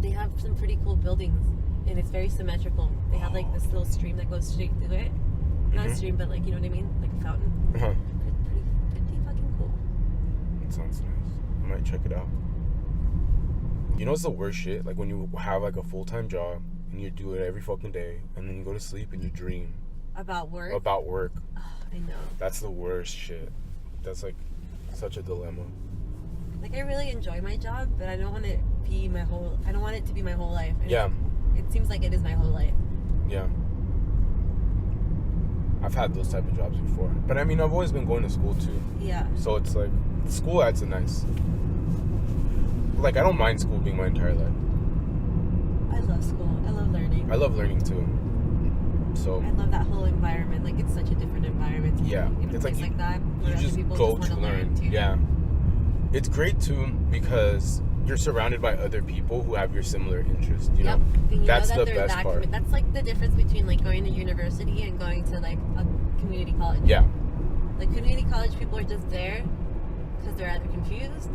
They have some pretty cool buildings, and it's very symmetrical. They have, like, this little stream that goes straight through it. Not a stream, but, like, you know what I mean? Like a fountain. Uh-huh. Pretty fucking cool. That sounds nice. I might check it out. You know what's the worst shit? Like when you have like a full-time job and you do it every fucking day, and then you go to sleep and you dream About work? about work. Oh, I know. That's the worst shit. That's like such a dilemma. Like, I really enjoy my job, but I don't want it to be my whole... I don't want it to be my whole life. And Yeah. It seems like it is my whole life. Yeah. I I've had those type of jobs before. But I mean, I've always been going to school too. Yeah. So it's like, school adds a nice... Like, I don't mind school being my entire life. I love school. I love learning. I love learning too. So... I love that whole environment. Like, it's such a different environment. To Yeah. be in a It's place like that. you where other just people go just to wanna learn. too. Yeah. It's great too because you're surrounded by other people who have your similar interests, you Yep. know? And you That's know that the they're best that part. That's like the difference between like going to university and going to like a community college. Yeah. Like community college people are just there because they're either confused,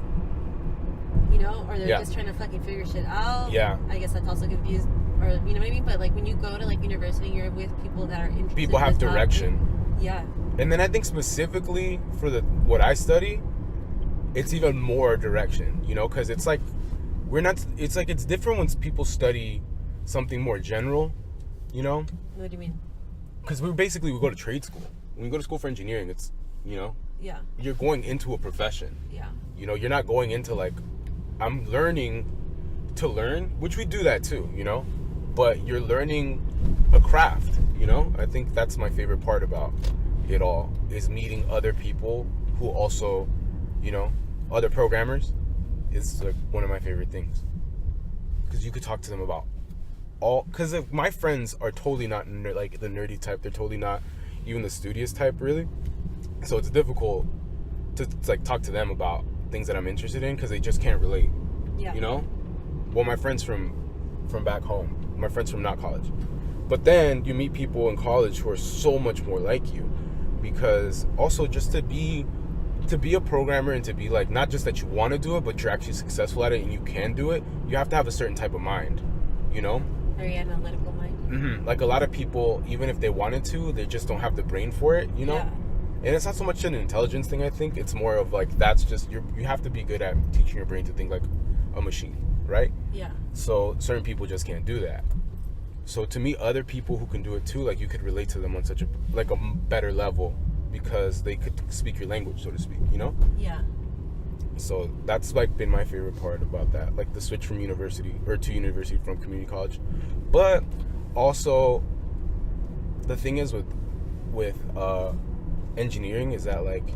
you know, or they're Yeah. just trying to fucking figure shit out. Yeah. I guess that's also confused, or you know what I mean. But like when you go to like university, you're with people that are interested. People in have the topic. direction. Yeah. And then I think specifically for what I study, it's even more direction, you know, because it's like it's different when people study something more general, you know, What do you mean? because we go to trade school. When you go to school for engineering, it's, you know, Yeah. you're going into a profession. Yeah. You know, you're not going into like, I'm learning to learn, which we do that too, you know, but you're learning a craft, you know. I think that's my favorite part about it all, is meeting other people who also, you know, other programmers. Is like one of my favorite things, because you could talk to them about because my friends are totally not like the nerdy type. They're totally not even the studious type, really. So it's difficult to like talk to them about things that I'm interested in because they just can't relate. Yeah. You know, well, my friends from back home, my friends from not college, but then you meet people in college who are so much more like you, because also just to be a programmer and to be like, not just that you want to do it, but you're actually successful at it and you can do it, you have to have a certain type of mind, you know. Very analytical mind. Mm-hmm. Like a lot of people, even if they wanted to, they just don't have the brain for it, you know. Yeah. And it's not so much an intelligence thing. I think it's more of like, that's just you have to be good at teaching your brain to think like a machine, right? Yeah. So certain people just can't do that. So to meet other people who can do it too, like you could relate to them on such a better level, because they could speak your language, so to speak, you know? Yeah. So that's like been my favorite part about that, like the switch from university from community college. But also the thing is with engineering is that like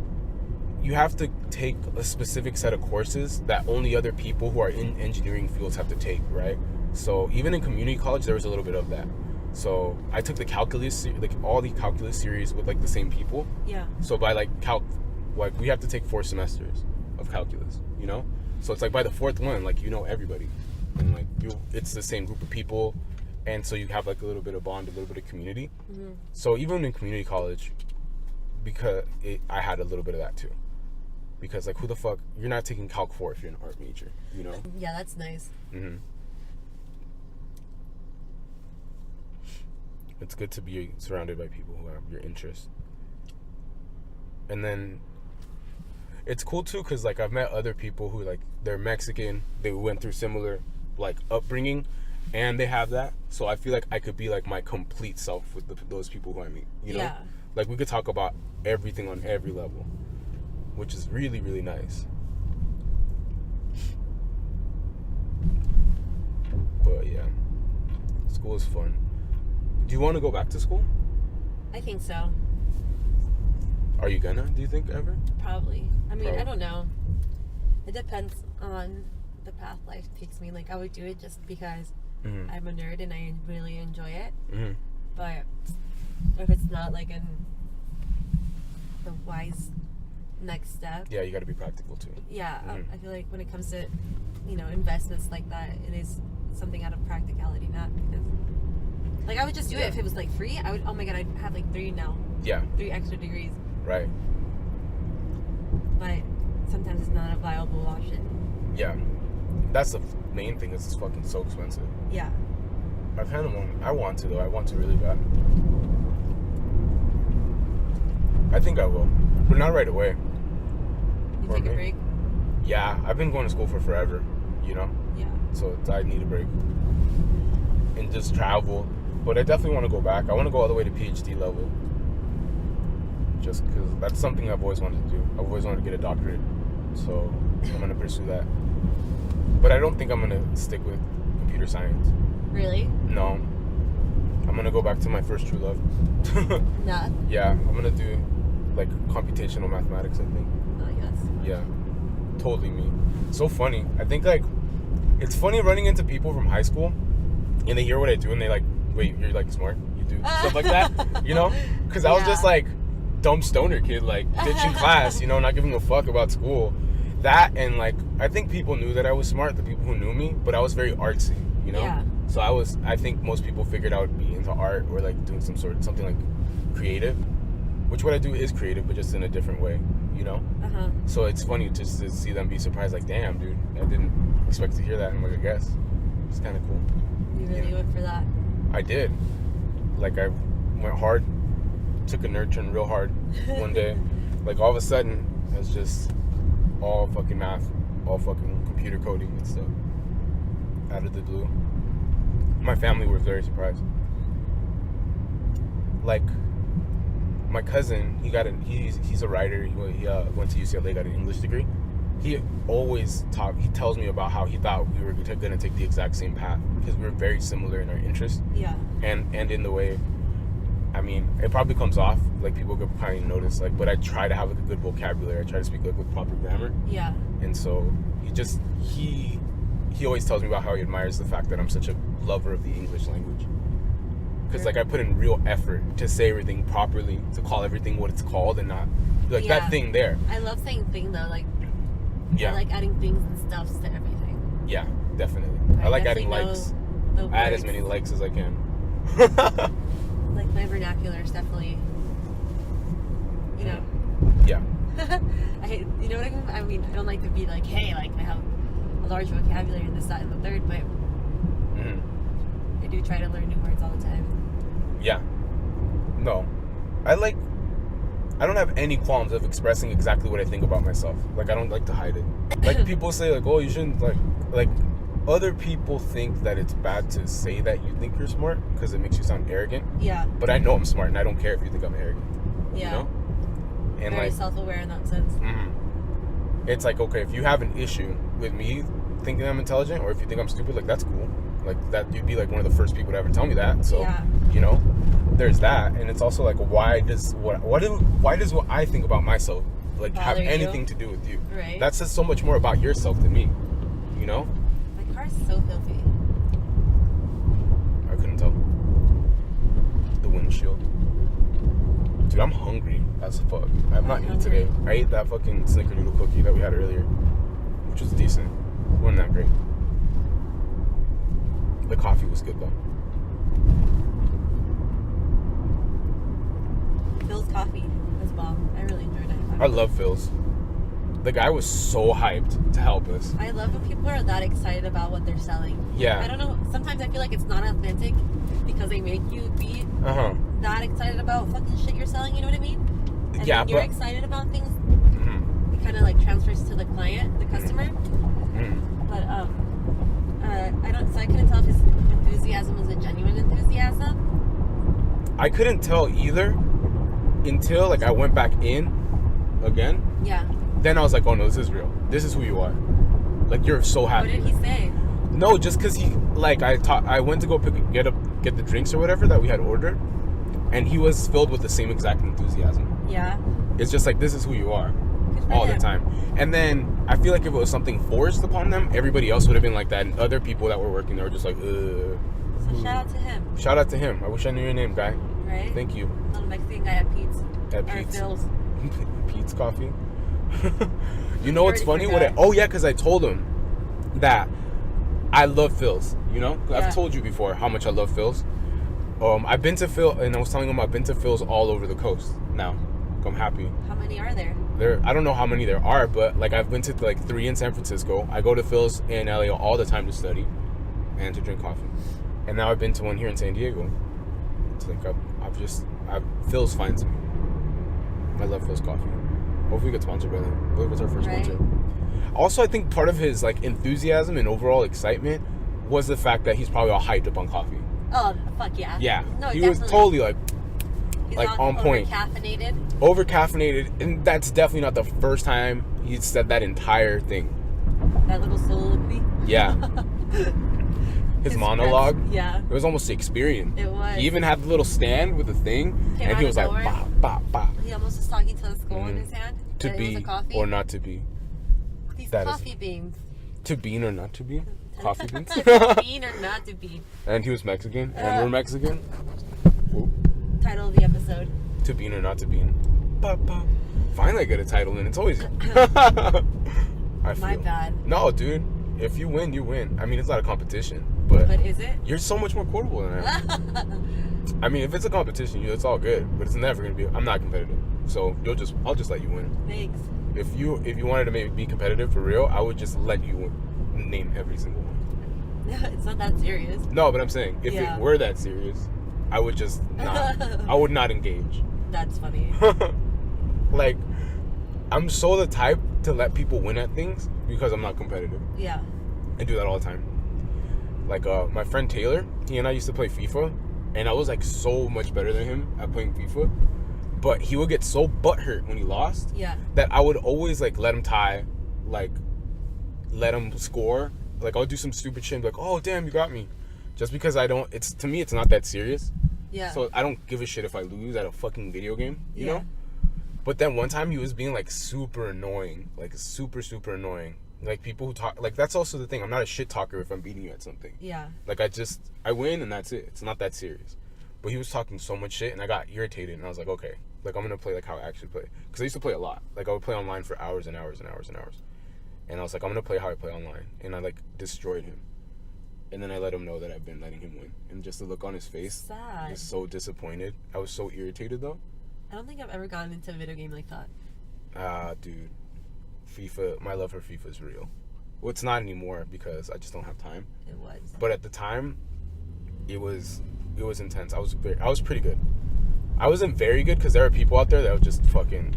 you have to take a specific set of courses that only other people who are in engineering fields have to take, right? So even in community college there was a little bit of that. So I took the calculus, like all the calculus series with like the same people. Yeah. So by like we have to take 4 semesters of calculus, you know. So it's like by the 4th one, like you know everybody, and like it's the same group of people, and so you have like a little bit of bond, a little bit of community. Mm-hmm. So even in community college, because I had a little bit of that too, because like who the fuck, you're not taking Calc 4 if you're an art major, you know. Yeah, that's nice. Mm-hmm. It's good to be surrounded by people who have your interests. And then it's cool too, because like I've met other people who like they're Mexican, they went through similar like upbringing, and they have that. So I feel like I could be like my complete self with those people who I meet, you know. Yeah. Like we could talk about everything on every level, which is really, really nice. But yeah, school is fun. Do you want to go back to school? I think so. Are you gonna, do you think, ever? Probably. I mean, Probably. I don't know. It depends on the path life takes me. Like, I would do it just because Mm-hmm. I'm a nerd and I really enjoy it. Mm-hmm. But if it's not like the wise next step, Yeah, you got to be practical too. yeah, Mhm. I feel like when it comes to, you know, investments like that, it is something out of practicality, not because, like, I would just do it if it was like free. I would, oh my god, I'd have like 3 Yeah, extra degrees. right. But sometimes it's not a viable option. Yeah, that's the main thing. It's fucking so expensive. Yeah. I want to though. I want to really bad. I think I will, but not right away. You Or take a me. break? Yeah, I've been going to school for forever, you know. Yeah. So I need a break and just travel. But I definitely want to go back. I want to go all the way to PhD level, just because that's something I've always wanted to do. I've always wanted to get a doctorate, so I'm gonna pursue that. But I don't think I'm gonna stick with computer science. Really? No, I'm gonna go back to my first true love. Math? Yeah, I'm gonna do like computational mathematics, I think. Oh, yes. Yeah, totally me. So funny. I think like it's funny running into people from high school and they hear what I do and they like, wait, you're like smart, you do stuff like that, you know? Because I was just like dumb stoner kid, like ditching class, you know, not giving a fuck about school. That and like I think people knew that I was smart, the people who knew me, but I was very artsy, you know? Yeah. So I think most people figured I would be into art or like doing something like creative, which what I do is creative, but just in a different way, you know? Uh-huh. So it's funny just to see them be surprised, like, damn, dude, I didn't expect to hear that. I'm like, I guess. It's kind of cool. You really went for that. I did. Like, I went hard, took a nerd turn real hard one day. Like, all of a sudden, it's just all fucking math, all fucking computer coding and stuff. Out of the blue. My family were very surprised. Like, my cousin, he's a writer. He went to UCLA, got an English degree. He tells me about how he thought we were going to take the exact same path because we were very similar in our interests. Yeah. And in the way, I mean, it probably comes off like people could probably notice, like, but I try to have like a good vocabulary. I try to speak like with proper grammar. Yeah. And so he always tells me about how he admires the fact that I'm such a lover of the English language. Because, like, I put in real effort to say everything properly, to call everything what it's called and not, like, that thing there. I love saying thing, though. Like, yeah. I like adding things and stuffs to everything. Yeah, definitely. I like adding likes. I add as many likes as I can. Like, my vernacular is definitely, you know. Yeah. You know what I mean? I mean, I don't like to be like, hey, like, I have a large vocabulary in this, that, and the third, but I do try to learn new words all the time. Yeah. No. I don't have any qualms of expressing exactly what I think about myself. Like, I don't like to hide it. Like, people say, like, oh, you shouldn't, like, other people think that it's bad to say that you think you're smart because it makes you sound arrogant. Yeah. But I know I'm smart, and I don't care if you think I'm arrogant. Yeah. You know? And very like, self-aware in that sense. It's like, okay, if you have an issue with me thinking I'm intelligent, or if you think I'm stupid, like, that's cool. Like, that, you'd be like one of the first people to ever tell me that. So, you know, there's that. And it's also like, why does what I think about myself like have anything to do with you? Right. That says so much more about yourself than me. You know? My car's so filthy. I couldn't tell. The windshield. Dude, I'm hungry as fuck. I'm not eating today. I ate that fucking snickerdoodle cookie that we had earlier, which was decent. It wasn't that great. The coffee was good though. Phil's coffee was bomb. I really enjoyed it. I love Phil's. The guy was so hyped to help us. I love when people are that excited about what they're selling. Yeah. I don't know. Sometimes I feel like it's not authentic because they make you be that excited about fucking shit you're selling. You know what I mean? And yeah, when you're excited about things, it kind of like transfers to the client, the customer. But I don't. So I couldn't tell if his enthusiasm was a genuine enthusiasm. I couldn't tell either until like I went back in again. Yeah. Then I was like, oh no, this is real. This is who you are. Like, you're so happy. What did he say? No, just because he, like, I went to go get the drinks or whatever that we had ordered, and he was filled with the same exact enthusiasm. Yeah. It's just like, this is who you are all the time. And then I feel like if it was something forced upon them, everybody else would have been like that, and other people that were working there were just like, So shout out to him. Shout out to him. I wish I knew your name, guy. Right? Thank you. Little Mexican guy at Pete's. At Pete's. Pete's Coffee. You know what's funny? Because I told him that I love Phil's. You know, I've told you before how much I love Phil's. I've been to Phil, and I was telling him I've been to Phil's all over the coast now. I'm happy. How many are there? I don't know how many there are, but like I've been to like 3 in San Francisco. I go to Phil's in LA all the time to study and to drink coffee, and now I've been to one here in San Diego. It's like Phil's finds me. I love Phil's coffee. Hopefully we get sponsored by them. I believe it's our first sponsor. Also, I think part of his like enthusiasm and overall excitement was the fact that he's probably all hyped up on coffee. Oh, fuck yeah. Yeah. No, he was totally like on point. Over caffeinated, and that's definitely not the first time he's said that entire thing. That little soliloquy. Yeah. his monologue. Yeah. It was almost Shakespearean. It was. He even had the little stand with the thing, Came and he out was of like, nowhere. "Bah, bah, bah." He almost was talking to a skull in his hand. To and it was be a coffee. or not to be. These that is- coffee beans. To bean or not to be. Coffee beans. To bean or not to be. And he was Mexican, and we're Mexican. Whoop. Title of the episode. To bean or not to bean. Ba, ba. Finally, I get a title, and it's always. I My feel. bad. No, dude. If you win, you win. I mean, it's not a competition, but But is it? you're so much more quotable than I am. I mean, if it's a competition, it's all good, but it's never gonna be. I'm not competitive, so I'll just let you win. Thanks. If you wanted to be competitive for real, I would just let you name every single one. It's not that serious. No, but I'm saying if Yeah. it were that serious, I would just not. I would not engage. That's funny. Like, I'm so the type to let people win at things because I'm not competitive. Yeah. I do that all the time. Like, my friend Taylor, he and I used to play FIFA, and I was like so much better than him at playing FIFA. But he would get so butthurt when he lost Yeah. that I would always like let him tie, like let him score. Like, I'll do some stupid shit and be like, "Oh damn, you got me," just because I don't. It's to me, it's not that serious. Yeah. So I don't give a shit if I lose at a fucking video game, you Yeah. know? But then one time he was being like super annoying, like super annoying. Like people who talk, like that's also the thing. I'm not a shit talker if I'm beating you at something. Yeah. Like I win and that's it. It's not that serious. But he was talking so much shit and I got irritated and I was like, okay, like I'm gonna play like how I actually play. Because I used to play a lot. Like I would play online for hours and hours and hours and hours. And I was like, I'm gonna play how I play online. And I like destroyed him. And then I let him know that I've been letting him win. And just the look on his face Sad. was so disappointed. I was so irritated though. I don't think I've ever gotten into a video game like that. Dude, FIFA, my love for FIFA is real. Well, it's not anymore because I just don't have time. It was. But at the time, it was intense. I was pretty good. I wasn't very good because there are people out there that are just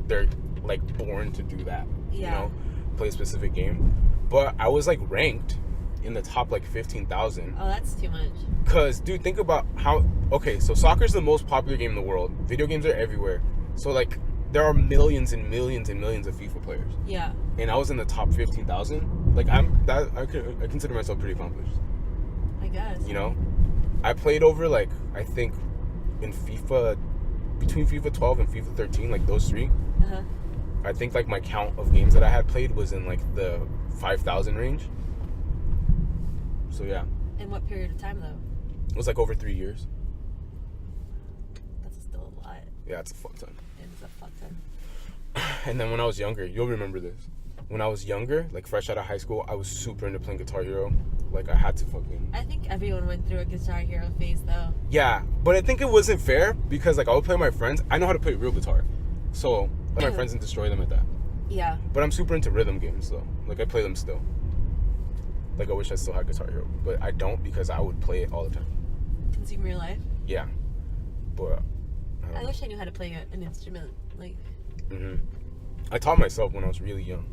they're like born to do that. Yeah. You know, play a specific game. But I was like ranked in the top like 15,000. Oh, that's too much. Cause dude, think about how. Okay, so soccer's the most popular game in the world. Video games are everywhere. So like, there are millions and millions and millions of FIFA players. Yeah. And I was in the top 15,000. Like I consider myself pretty accomplished. I guess. You know, I played over like I think in FIFA between FIFA 12 and FIFA 13, like those three. Uh-huh. I think like my count of games that I had played was in like the 5,000 range. So yeah, In what period of time though? it was like over 3 years. That's still a lot. Yeah, it's a fuck ton. It's a fuck ton. And then when I was younger, you'll remember this. When I was younger, like fresh out of high school, I was super into playing Guitar Hero. Like I had to fucking. I think everyone went through a Guitar Hero phase though. Yeah, but I think it wasn't fair because like I would play with my friends. I know how to play real guitar, so my friends and destroy them at that. Yeah. But I'm super into rhythm games though. Like I play them still. Like I wish I still had Guitar Hero, but I don't because I would play it all the time. Consume your life. Yeah, but I wish I knew how to play an instrument. Like. I taught myself when I was really young.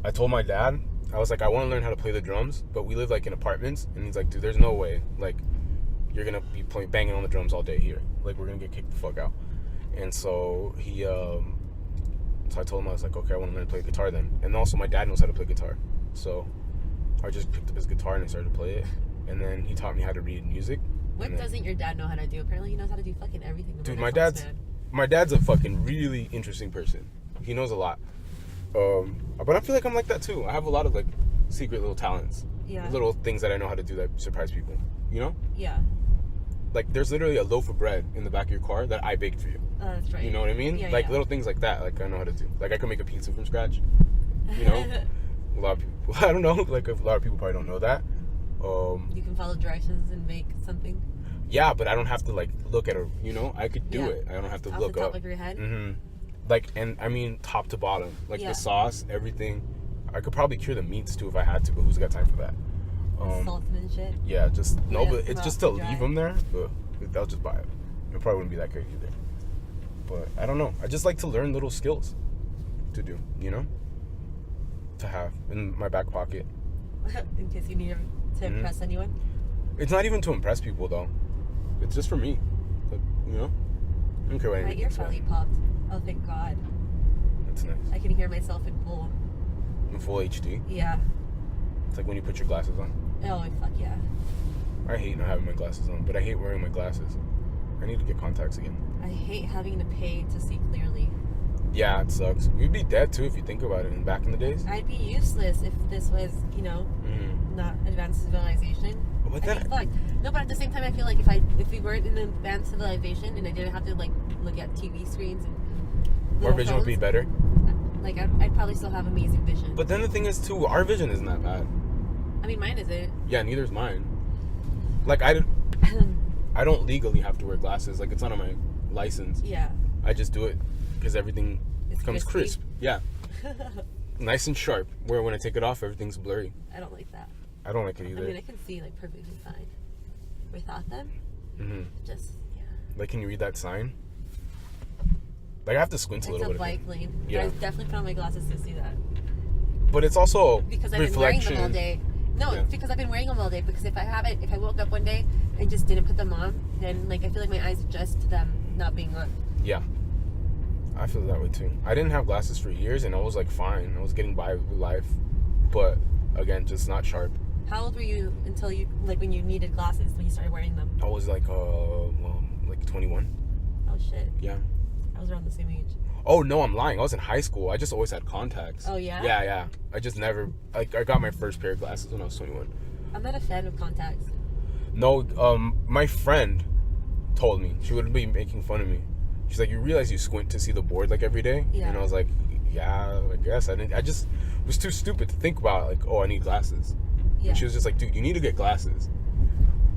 I told my dad, I was like, I want to learn how to play the drums, but we live like in apartments, and he's like, dude, there's no way, like, you're gonna be banging on the drums all day here. Like, we're gonna get kicked the fuck out. And so so I told him, I was like, okay, I want to learn to play guitar then. And also my dad knows how to play guitar, so I just picked up his guitar and I started to play it. And then he taught me how to read music. What doesn't your dad know how to do? Apparently he knows how to do fucking everything. Dude, my dad's a fucking really interesting person. He knows a lot. But I feel like I'm like that too. I have a lot of like secret little talents. Yeah. Little things that I know how to do that surprise people. You know? Yeah. Like there's literally a loaf of bread in the back of your car that I baked for you. Oh, that's right. You know what I mean? Yeah, like yeah. little things like that. Like I know how to do. Like I can make a pizza from scratch. You know? A lot of people. I don't know. Like a lot of people probably don't know that. You can follow directions and make something. Yeah, but I don't have to like look at a. You know, I could do Yeah. it. I don't have to Off look the top up. of your head. Like, and I mean top to bottom, like Yeah. the sauce, everything. I could probably cure the meats too if I had to, but who's got time for that? Salt and shit. Yeah, just no, Yeah, but it's just to rough and leave dry. them there. But they'll just buy it. It probably wouldn't be that great either. But I don't know. I just like to learn little skills to do, you know, to have in my back pocket. In case you need to impress anyone. It's not even to impress people though. It's just for me. Like, you know, I don't care what My anyone ear thinks. finally popped. Oh, thank God. That's nice. I can hear myself in full. In full HD. Yeah. It's like when you put your glasses on. Oh, fuck yeah. I hate not having my glasses on, but I hate wearing my glasses. I need to get contacts again. I hate having to pay to see clearly. Yeah, it sucks. We'd be dead too if you think about it. And back in the days, I'd be useless if this was, not advanced civilization. But I'd then, be fucked. No, but at the same time, I feel like if we weren't in advanced civilization and I didn't have to like look at TV screens and our little vision would be phones, better. like I'd probably still have amazing vision. But then the thing is too, our vision isn't that bad. I mean, mine isn't. Yeah, neither's mine. Like I don't legally have to wear glasses. Like it's not on my license. Yeah. I just do it because everything It's becomes crispy. crisp. Yeah, nice and sharp. Where when I take it off, everything's blurry. I don't like that. I don't like it I either. mean, I can see like perfectly fine without them. Just Like, can you read that sign? Like I have to squint a it's little a bit. bike lane. Yeah. I definitely put on my glasses to see that But it's also because I've been wearing reflection. them all day. No, Yeah. it's because I've been wearing them all day. Because if I woke up one day and just didn't put them on, then like I feel like my eyes adjust to them not being on. Yeah, I feel that way too. I didn't have glasses for years, and I was like fine. I was getting by with life, but again, just not sharp. How old were you until you when you needed glasses when you started wearing them? I was like 21. Oh shit! Yeah. I was around the same age. Oh no, I'm lying. I was in high school. I just always had contacts. Oh yeah? Yeah. I just never I got my first pair of glasses when I was 21. I'm not a fan of contacts. No, my friend told me. She would be making fun of me. She's like, "You realize you squint to see the board like every day?" Yeah. And I was like, "Yeah, I guess." I just was too stupid to think about like, "Oh, I need glasses." Yeah. And she was just like, "Dude, you need to get glasses."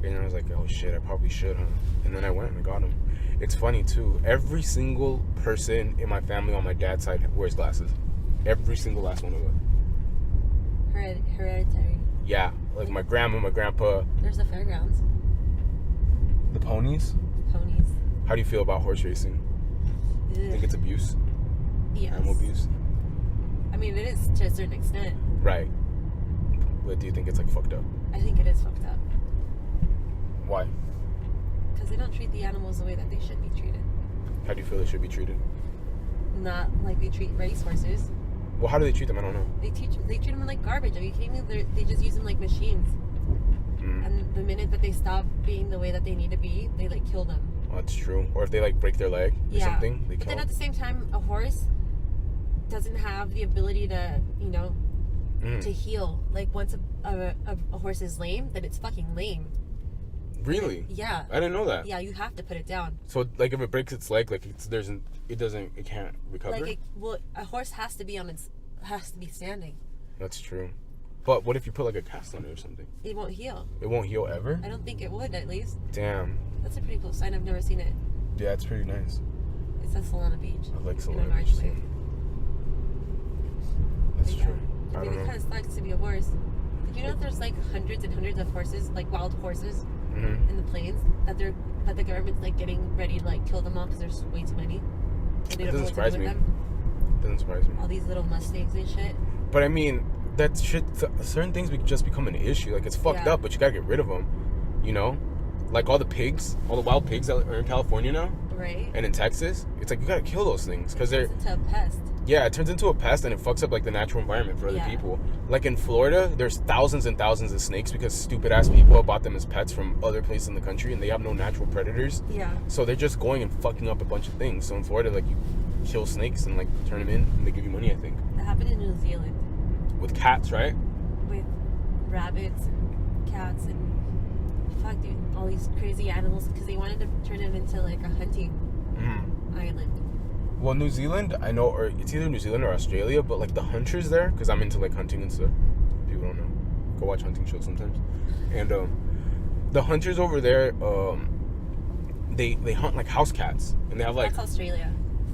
And I was like, "Oh shit, I probably should, huh?" And then I went and I got them. It's funny too. Every single person in my family on my dad's side wears glasses. Every single last one of them. Hereditary. Yeah, like my grandma, my grandpa, There's the fairgrounds. the ponies. Ponies. How do you feel about horse racing? I think it's abuse, Yes. animal abuse. I mean, it is to a certain extent. Right. But do you think it's like fucked up? I think it is fucked up Why? because they don't treat the animals the way that they should be treated. How do you feel they should be treated? Not like they treat racehorses. Well, how do they treat them? I don't know. They treat them like garbage. Are you kidding me? They just use them like machines. And the minute that they stop being the way that they need to be, they like kill them. Well, that's true. Or if they like break their leg or something, they But kill then them. at the same time, a horse doesn't have the ability to, to heal. Like once a horse is lame, then it's fucking lame. Really? Yeah. I didn't know that. Yeah, you have to put it down. So like if it breaks its leg, like it can't recover. Like a horse has to be standing. That's true. But what if you put like a cast on it or something? It won't heal. It won't heal ever? I don't think it would, at least. Damn. That's a pretty cool sign. I've never seen it. Yeah, it's pretty nice. It says Solana Beach. I like in an Solana Beach. archway. That's But yeah. true. I I mean, don't it know. kind of sucks to be a horse. Did you know that there's like hundreds and hundreds of horses, like wild horses, Mm-hmm. in the plains that the government's like getting ready to like kill them all because there's way too many. And they It don't know doesn't what to surprise do with me. them. Doesn't surprise me. All these little mustangs and shit. But I mean, that shit. Certain things just become an issue. Like it's fucked Yeah. up, but you gotta get rid of them. You know, like all the pigs, all the wild pigs that are in California now Right? and in Texas. It's like you gotta kill those things because they're It's into a pest. yeah, it turns into a pest and it fucks up like the natural environment for other Yeah. people. Like in Florida, there's thousands and thousands of snakes because stupid ass people bought them as pets from other places in the country and they have no natural predators. Yeah. So they're just going and fucking up a bunch of things. So in Florida, like you kill snakes and like turn them in and they give you money, I think. That happened in New Zealand With cats, right? with rabbits and cats and fuck, dude, all these crazy animals because they wanted to turn it into like a hunting island. Well, New Zealand, I know, or it's either New Zealand or Australia, but like the hunters there, because I'm into like hunting and stuff. People don't know. Go watch hunting shows sometimes. And the hunters over there, they hunt like house cats, and they have like That's Australia.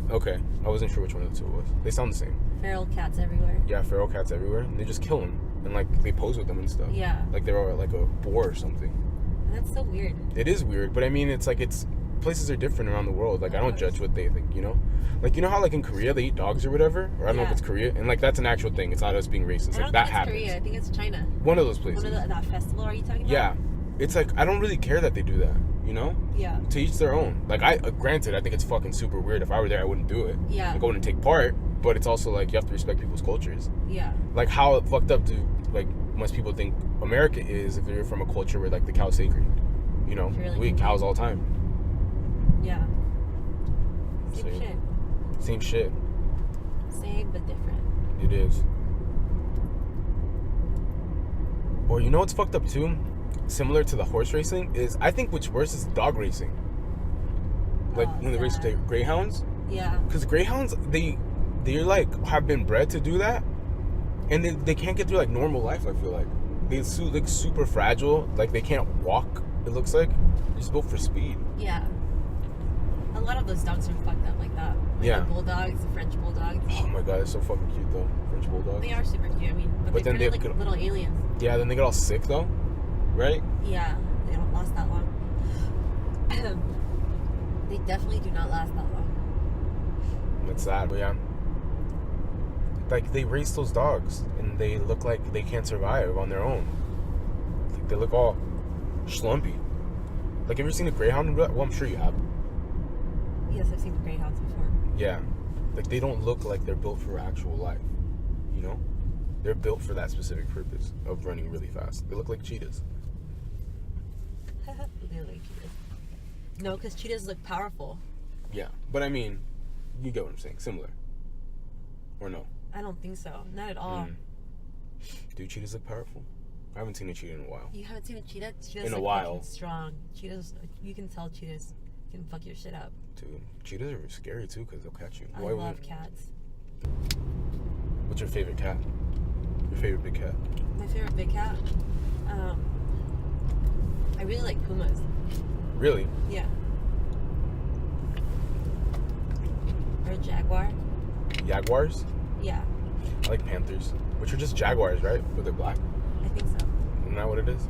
okay, I wasn't sure which one of the two it was. They sound the same. Feral cats everywhere. Yeah, feral cats everywhere. And they just kill them, and like they pose with them and stuff. Yeah. Like they're like a boar or something. That's so weird. It is weird, but I mean, it's like places are different around the world. Like I don't judge what they think, you know. Like you know how like in Korea they eat dogs or whatever, or I don't know if Yeah. it's Korea, and like that's an actual thing. It's not us being racist. I Like don't that think it's happens. Korea. I think it's China. One of those places. One of that festival. Are you talking about? Yeah, it's like I don't really care that they do that. You know, Yeah. to each their own. Like I, granted, I think it's fucking super weird. If I were there, I wouldn't do it. Yeah. Like I wouldn't take part. But it's also like you have to respect people's cultures. Yeah. Like how fucked up do like most people think America is if they're from a culture where like the cow's sacred. You know, Really we eat cows all the time. Yeah. Same Same. shit. Same shit. Same but different. It is. Or you know what's fucked up too? Similar to the horse racing is I think what's worse is dog racing. Like when they race the greyhounds. Yeah. Because greyhounds, they're like have been bred to do that, and they can't get through like normal life. I feel like they're like super fragile. Like they can't walk. It looks like they're just built for speed. Yeah. A lot of those dogs are fucked up like that. Like Yeah. The bulldogs, the French bulldogs. Oh my god, they're so fucking cute though. French bulldogs. They are super cute. I mean, but then they're they kind of like little aliens. Yeah, then they get all sick though, right? Yeah, they don't last that long. They definitely do not last that long. That's sad, but yeah. Like they race those dogs, and they look like they can't survive on their own. Like they look all schlumpy. Like, have you ever seen a greyhound? Well, I'm sure you have. Yes, I've seen the greyhounds before. Yeah. Like, they don't look like they're built for actual life. You know? They're built for that specific purpose of running really fast. They look like cheetahs. They look like cheetahs. No, because cheetahs look powerful. Yeah. But I mean, you get what I'm saying. Similar. Or no? I don't think so. Not at all. Do cheetahs look powerful? I haven't seen a cheetah in a while. You haven't seen a cheetah? Cheetahs In a look while. fucking strong. Cheetahs, you can tell cheetahs can fuck your shit up. Dude, cheetahs are scary too because they'll catch you. I love cats. What's your favorite cat? Your favorite big cat? My favorite big cat? I really like pumas. Really? Yeah. Or a jaguar. Jaguars? Yeah, I like panthers. Which are just jaguars, right? But they're black. I think so. Isn't that what it is?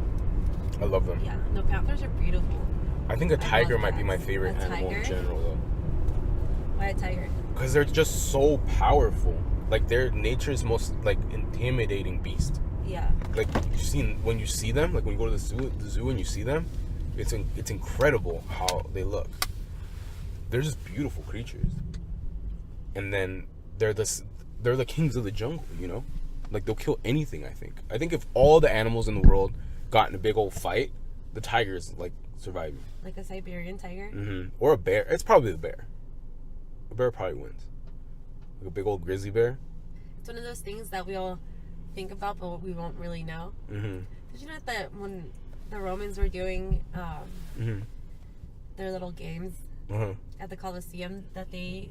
I love them. Yeah. No, panthers are beautiful. I think a tiger love might be my cats. favorite A animal in tiger? general, though. Why a tiger? Because they're just so powerful. Like, they're nature's most, like, intimidating beast. Yeah. Like, when you see them, like, when you go to the zoo and you see them, it's incredible how they look. They're just beautiful creatures. And then they're the kings of the jungle, you know? Like, they'll kill anything, I think. I think if all the animals in the world got in a big old fight, the tigers, like, survive. Like a Siberian tiger? Mm-hmm. Or a bear. It's probably the bear. A bear probably wins. Like a big old grizzly bear. It's one of those things that we all think about, but we won't really know. Mm-hmm. Did you know that when the Romans were doing their little games at the Colosseum, that they...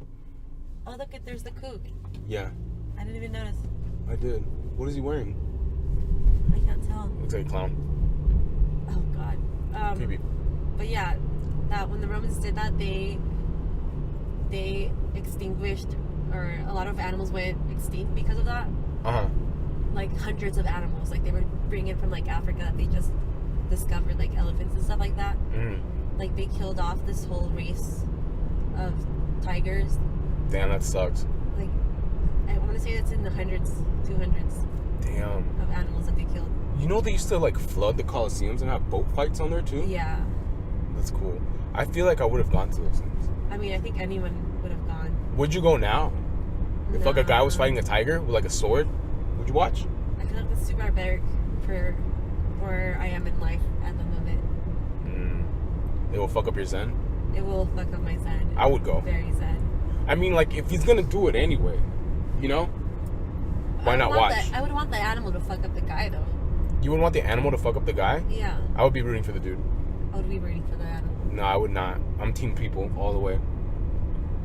Oh, look, there's the kook. Yeah. I didn't even notice. I did. What is he wearing? I can't tell. Looks like a clown. Oh, God. Creepy. But yeah, that when the Romans did that, they extinguished, or a lot of animals went extinct because of that. Like hundreds of animals, like they were bringing from like Africa that they just discovered, like elephants and stuff like that. Like they killed off this whole race of tigers. Damn, that sucks. Like I want to say it's in the hundreds, 200s. Damn. Of animals that they killed. You know they used to like flood the Colosseums and have boat fights on there too? Yeah. That's cool. I feel like I would have gone to those things. I mean, I think anyone would have gone. Would you go now? If like a guy was fighting a tiger with like a sword, would you watch? I feel like that's too barbaric for where I am in life at the moment. It will fuck up your zen? It will fuck up my zen. I would go. Very zen. I mean, like, if he's gonna do it anyway, you know? Why not watch? I would want the animal to fuck up the guy, though. You wouldn't want the animal to fuck up the guy? Yeah. I would be rooting for the dude. I would be rooting for the animal. No, I would not. I'm team people all the way.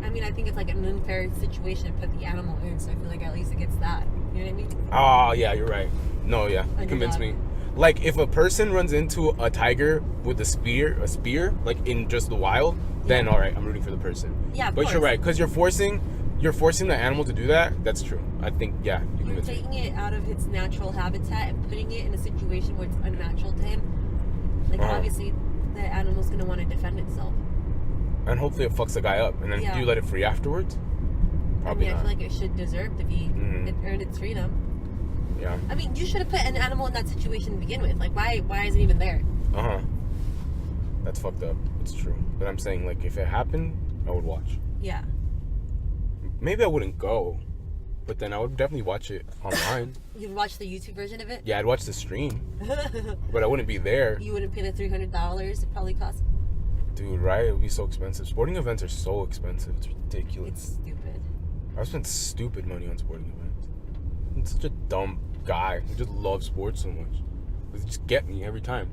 I mean, I think it's like an unfair situation to put the animal in, so I feel like at least it gets that. You know what I mean? Oh, yeah, you're right. No, yeah. You convinced me. Like, if a person runs into a tiger with a spear, like in just the wild, then all right, I'm rooting for the person. Yeah, but you're right, because you're forcing the animal to do that. That's true. I think, yeah. You're taking it out of its natural habitat and putting it in a situation where it's unnatural to him. Like, obviously, the animal's going to want to defend itself. And hopefully it fucks the guy up. And then do you let it free afterwards? Probably not. I feel like it should deserve to be, it earned its freedom. Yeah. I mean, you should have put an animal in that situation to begin with. Like, why is it even there? That's fucked up. It's true. But I'm saying, like, if it happened, I would watch. Yeah. Maybe I wouldn't go. but then I would definitely watch it online. You'd watch the YouTube version of it? Yeah, I'd watch the stream, but I wouldn't be there. You wouldn't pay the $300 it probably cost? Dude, right? It would be so expensive. Sporting events are so expensive. It's ridiculous. It's stupid. I've spent stupid money on sporting events. I'm such a dumb guy who just loves sports so much. They just get me every time,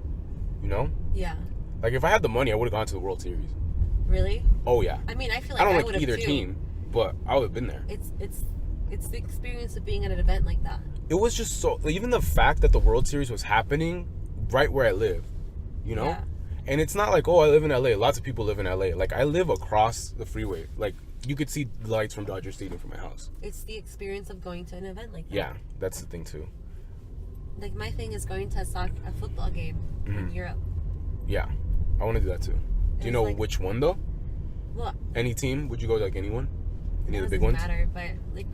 you know? Yeah. Like, if I had the money, I would have gone to the World Series. Really? Oh, yeah. I mean, I feel like I don't would like have either too. team, but I would have been there. It's the experience of being at an event like that. It was just so... Even the fact that the World Series was happening right where I live, you know? Yeah. And it's not like, oh, I live in LA. Lots of people live in LA. Like, I live across the freeway. Like, you could see the lights from Dodger Stadium from my house. It's the experience of going to an event like that. Yeah, that's the thing, too. Like, my thing is going to a football game in Europe. Yeah, I want to do that, too. Do you know like- which one, though? Well, Any team? Would you go to, like, anyone? Any it of the big doesn't ones? matter, but, like,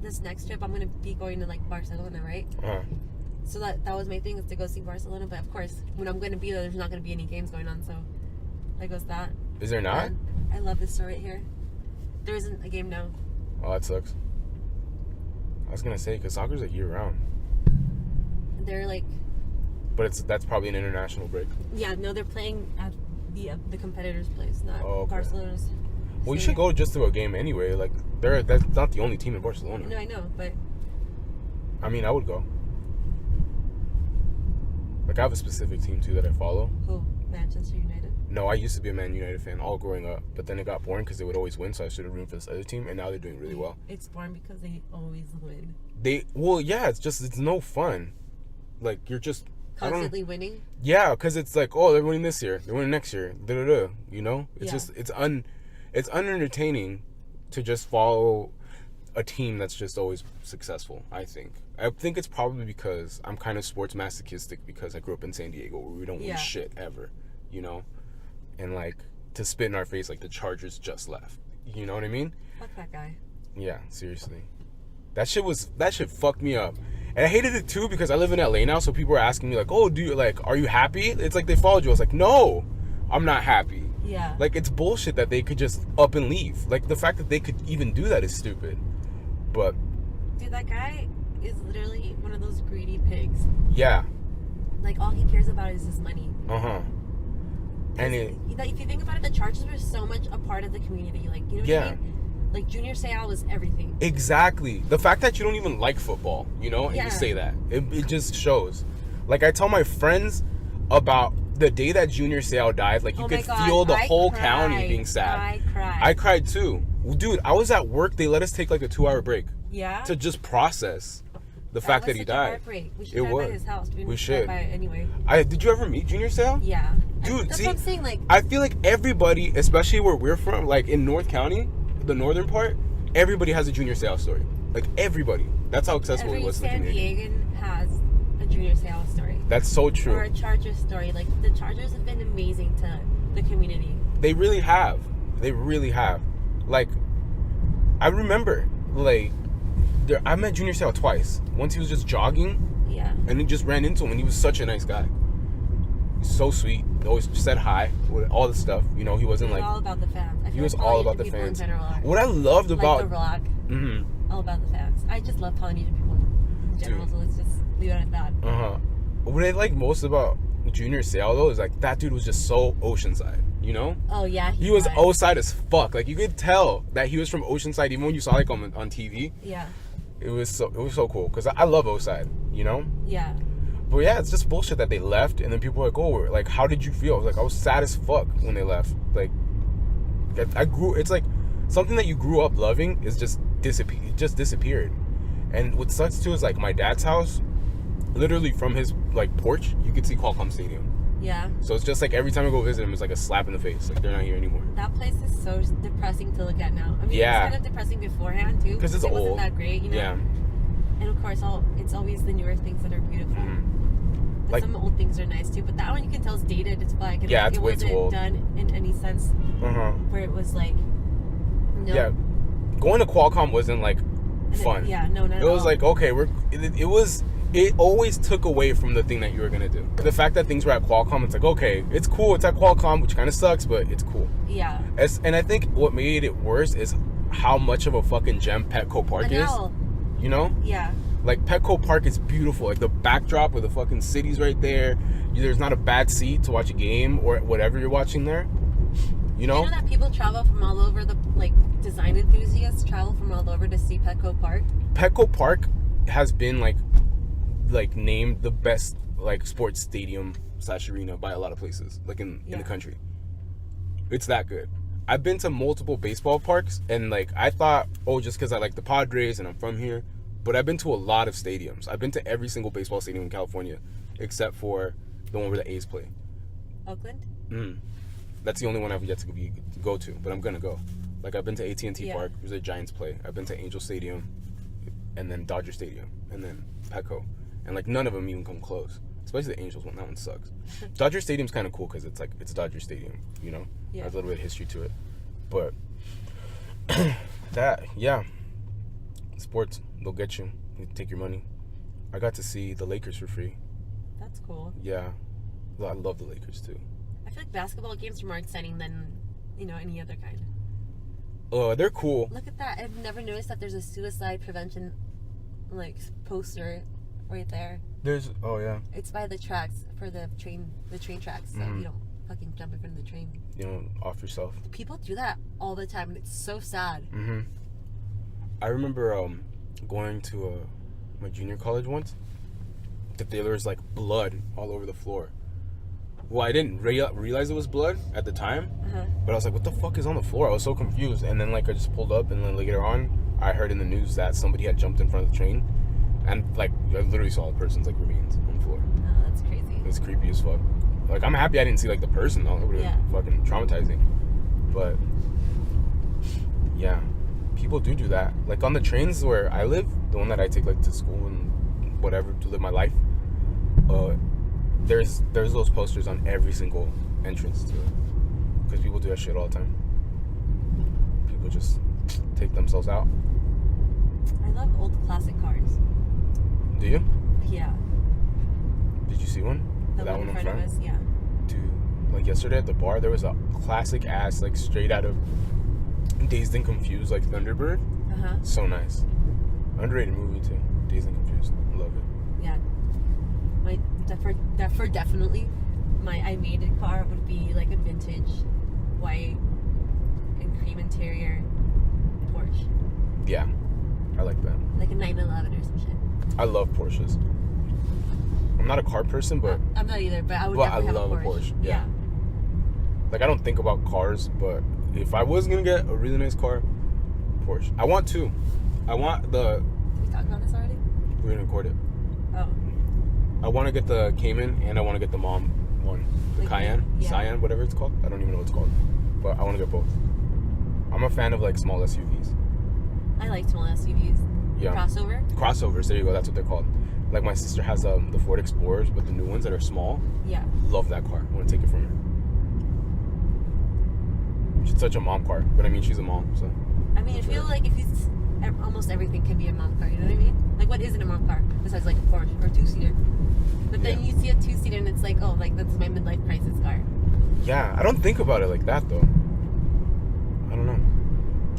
this next trip, I'm going to be going to, like, Barcelona, right? Uh-huh. So that was my thing, is to go see Barcelona. But, of course, when I'm going to be there, there's not going to be any games going on, so there goes that. Is there not? And I love this store right here. There isn't a game now. Oh, that sucks. I was going to say, because soccer's, like, year-round. They're, like... But that's probably an international break. Yeah, no, they're playing at the competitor's place, not Oh, okay. Barcelona's. Well, you So, should go just to a game anyway. Like, that's not the only team in Barcelona. No, I know, but I mean, I would go. Like, I have a specific team, too, that I follow. who? Manchester United. No, I used to be a Man United fan all growing up. But then it got boring because they would always win, so I started rooting for this other team. And now they're doing really well. It's boring because they always win. Well, yeah, it's no fun. Like, you're just... Constantly winning. Yeah, because it's like, oh, they're winning this year. They're winning next year. Da-da-da. You know? It's Yeah. just... It's unentertaining to just follow a team that's just always successful, I think. I think it's probably because I'm kind of sports masochistic because I grew up in San Diego where we don't win Yeah. shit ever, you know? And, like, to spit in our face like the Chargers just left. You know what I mean? Fuck that guy. Yeah, seriously. That shit fucked me up. And I hated it too because I live in LA now, so people are asking me like, "Oh, are you happy?" It's like they followed you. I was like, "No, I'm not happy." Yeah. Like, it's bullshit that they could just up and leave. Like, the fact that they could even do that is stupid. But Dude, that guy is literally one of those greedy pigs. yeah, Like, all he cares about is his money. and it If you think about it, the Chargers were so much a part of the community. Like, you know what Yeah. I mean? Like, Junior Seau was everything. exactly the fact that you don't even like football, you know, and Yeah. you say that it just shows. Like, I tell my friends about the day that Junior Seau died. Like, you Oh could my God, feel the I whole cried. county being sad. I cried too. Dude, I was at work. They let us take like a 2-hour break Yeah. to just process the fact that he died. We should It drive was. by his house. We should. Drive by it anyway. Did you ever meet Junior Seau? Yeah. Dude, that's see, what I'm saying. Like, I feel like everybody, especially where we're from, like in North County, the northern part, everybody has a Junior Seau story. Like, everybody. That's how accessible every it was to the San community. Diegan has a Junior Seau story. That's so Or a true. Chargers story. Like, the Chargers have been amazing to the community. They really have. They really have. Like, I remember, like, I met Junior Seau twice. Once he was just jogging, Yeah. and he just ran into him, and he was such a nice guy. So sweet. Always said hi. All the stuff. You know, he wasn't He was like... all about the fans. I feel He was like all about Polynesian the people fans. In general are. What I loved Like about... the vlog, Mm-hmm. all about the fans. I just love Polynesian people in general, Dude. so let's just leave it at that. Uh-huh. What I like most about Junior Seau, though, is like that dude was just so Oceanside, you know? Oh yeah, He was Oceanside as fuck. Like, you could tell that he was from Oceanside even when you saw like on TV. Yeah, It was so cool because I love Oceanside, you know? yeah. But yeah, it's just bullshit that they left, and then people were like, "Oh, like, how did you feel?" I was like, I was sad as fuck when they left. Like, I grew. It's like something that you grew up loving is just disappeared. And what sucks too is like my dad's house, literally from his like porch, you could see Qualcomm Stadium. Yeah, So it's just like every time I go visit him, it's like a slap in the face. Like, they're not here anymore. that place is so depressing to look at now. I mean, Yeah. it's kind of depressing beforehand too, 'Cause it's it wasn't old. that great, you know. Yeah. And of course, it's always the newer things that are beautiful. Mhm. But Like- some old things are nice too, but that one you can tell is dated. It's like Yeah, it's it way too wasn't old. done in any sense Uh-huh. where it was like, no, Yeah. Going to Qualcomm wasn't like and fun. Yeah, no, not It at was all. like, okay, it always took away from the thing that you were gonna do. The fact that things were at Qualcomm, it's like, okay, it's cool, it's at Qualcomm, which kind of sucks, but it's cool. yeah. And I think what made it worse is how much of a fucking gem Petco Park And is. now, You know? Yeah. Like, Petco Park is beautiful. Like, the backdrop with the fucking city's right there. There's not a bad seat to watch a game or whatever you're watching there. You know? You know that people travel from all over design enthusiasts travel from all over to see Petco Park? Petco Park has been, like named the best, like, sports stadium / arena by a lot of places, like, in the country. It's that good. I've been to multiple baseball parks, and, like, I thought, just because I like the Padres and I'm from here, but I've been to a lot of stadiums. I've been to every single baseball stadium in California, except for the one where the A's play. Oakland? That's the only one I've yet to go to, but I'm gonna go. Like, I've been to AT&T Park, where the Giants play. I've been to Angel Stadium, and then Dodger Stadium, and then Petco. And, like, none of them even come close. Especially the Angels one. That one sucks. Dodger Stadium's kind of cool because it's Dodger Stadium, you know? Yeah. There's a little bit of history to it. But, sports, they'll get you. You take your money. I got to see the Lakers for free. That's cool. Yeah. I love the Lakers, too. I feel like basketball games are more exciting than, any other kind. They're cool. Look at that. I've never noticed that there's a suicide prevention, poster right there. Oh yeah. It's by the tracks for the train tracks, so you don't fucking jump in front of the train. You know, off yourself. People do that all the time, and it's so sad. I remember going to my junior college once. That there was like blood all over the floor. Well, I didn't realize it was blood at the time, but I was like, "What the fuck is on the floor?" I was so confused, and then I just pulled up, and then later on, I heard in the news that somebody had jumped in front of the train. And, I literally saw a person's, remains on the floor. Oh, that's crazy. It's creepy as fuck. I'm happy I didn't see, the person, though. It would have been fucking traumatizing. But, yeah. People do that. On the trains where I live, the one that I take, to school and whatever, to live my life, there's those posters on every single entrance to it. Because people do that shit all the time. People just take themselves out. I love old classic cars. Do you? Yeah. Did you see one? The that one in front of us, yeah. Dude, yesterday at the bar, there was a classic ass, straight out of Dazed and Confused, Thunderbird. So nice. Underrated movie too. Dazed and Confused. Love it. Yeah. Definitely, my I made it car would be a vintage, white, and cream interior Porsche. Yeah. I like that. Like a 911 or some shit. I love Porsches. I'm not a car person, but I'm not either. But I would definitely have a Porsche. Porsche. Yeah. I don't think about cars, but if I was gonna get a really nice car, Porsche. I want two. I want the. Did we talk about this already? We're gonna record it. Oh. I want to get the Cayman and I want to get the mom one, the Cayenne, Cyan, whatever it's called. I don't even know what it's called, but I want to get both. I'm a fan of small SUVs. I like small SUVs. Yeah. Crossovers. There you go. That's what they're called. My sister has the Ford Explorers, but the new ones that are small. Yeah. Love that car. I want to take it from her. She's such a mom car, but I mean she's a mom, so. I mean, I feel like almost everything can be a mom car. You know what I mean? What isn't a mom car besides a Porsche or a 2-seater? But then you see a 2-seater and it's that's my midlife crisis car. Yeah, I don't think about it like that though. I don't know.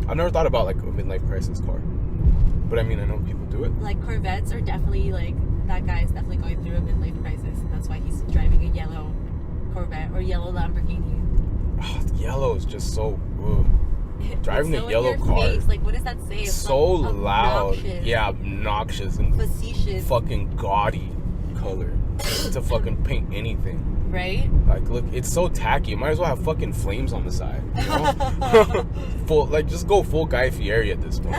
I've never thought about a midlife crisis car. But I mean, I know people do it. Corvettes are definitely that guy is definitely going through a midlife crisis, and that's why he's driving a yellow Corvette or yellow Lamborghini. Oh, yellow is just so. Driving a yellow car. Face. What does that say? It's so loud. Obnoxious. Yeah, obnoxious and facetious. Fucking gaudy color to fucking paint anything. Right? Look, it's so tacky. Might as well have fucking flames on the side. You know? Full, just go full Guy Fieri at this point.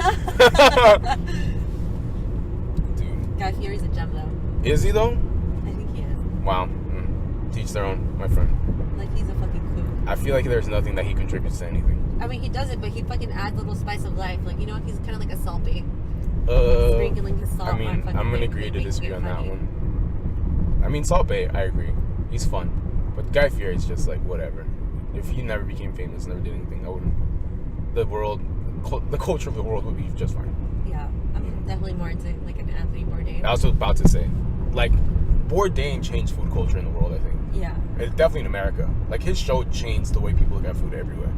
Dude. Guy Fieri's a gem, though. Is he, though? I think he is. Wow. Teach their own, my friend. He's a fucking kook. I feel like there's nothing that he contributes to anything. I mean, he does it, but he fucking adds a little spice of life. He's kind of like a salt bae. Sprinkling his salt I'm going to agree to disagree on that one. I mean, Salt Bae, I agree. He's fun. But Guy Fieri's just whatever. If he never became famous, never did anything, the culture of the world would be just fine. Yeah, I'm definitely more into an Anthony Bourdain. I was about to say, Bourdain changed food culture in the world, I think. Yeah. It's definitely in America. His show changed the way people look at food everywhere.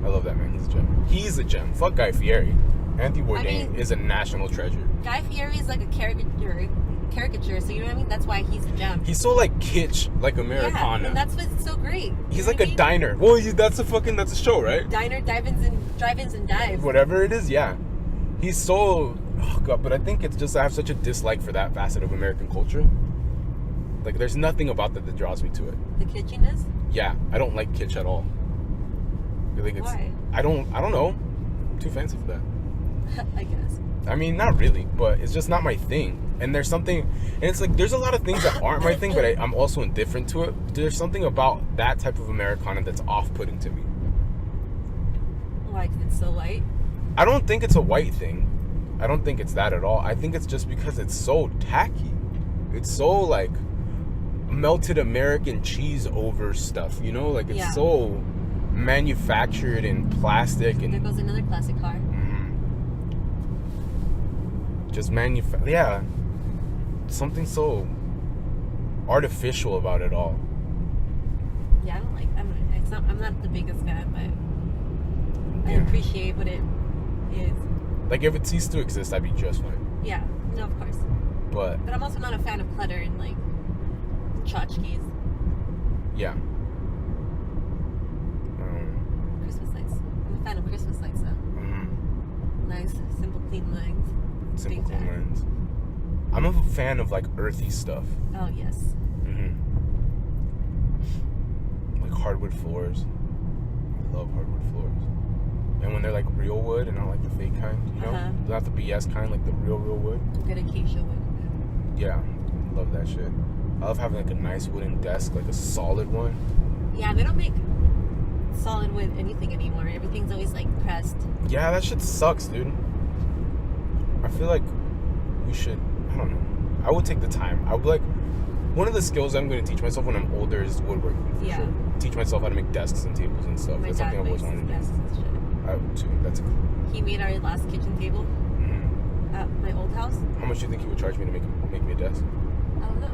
I love that man. He's a gem. Fuck Guy Fieri. Anthony Bourdain mean- is a national treasure. Guy Fieri is like a caricature, so you know what I mean? That's why he's a gem. He's so like kitsch, like Yeah, Americana. and that's what's so great. You He's know like what a I mean? diner. Well, that's a show, right? Diner, drive-ins and dives. Whatever it is, yeah. He's so, oh god, but I think it's just I have such a dislike for that facet of American culture. Like, there's nothing about that draws me to it. The kitschiness? Yeah, I don't like kitsch at all. I think it's. Why? I don't know. I'm too fancy for that. I guess. I mean, not really, but it's just not my thing. And there's something, and it's like there's a lot of things that aren't my thing, but I'm also indifferent to it. There's something about that type of Americana that's off-putting to me. Why? 'Cause it's so white? I don't think it's a white thing. I don't think it's that at all. I think it's just because it's so tacky. It's so like melted American cheese over stuff, you know? Like it's Yeah. so manufactured in plastic There and goes another classic car. just yeah. Something so artificial about it all. Yeah, I don't like. I'm not the biggest fan, but I Yeah. appreciate what it is. Like if it ceased to exist, I'd be just fine. Yeah, no, of course. But But I'm also not a fan of clutter and like tchotchkes. yeah. Christmas lights. I'm a fan of Christmas lights though. Nice, simple, clean lines. Simple Big clean fan. lines. I'm a fan of like earthy stuff. Oh yes. Like hardwood floors. I love hardwood floors. And when they're like real wood and not like the fake kind, you know? Uh-huh. Not the BS kind, like the real wood. Good acacia wood. Yeah, love that shit. I love having like a nice wooden desk, like a solid one. Yeah, they don't make solid wood anything anymore. Everything's always like pressed. Yeah, that shit sucks, dude. I feel like we should, I don't know. I would take the time. I would like, one of the skills I'm going to teach myself when I'm older is woodworking. For Yeah. Sure. Teach myself how to make desks and tables and stuff. My That's dad something I've makes always wanted to desks do. and shit. I would too. That's He made our last kitchen table at my old house. How much do you think he would charge me to make me a desk? I don't know.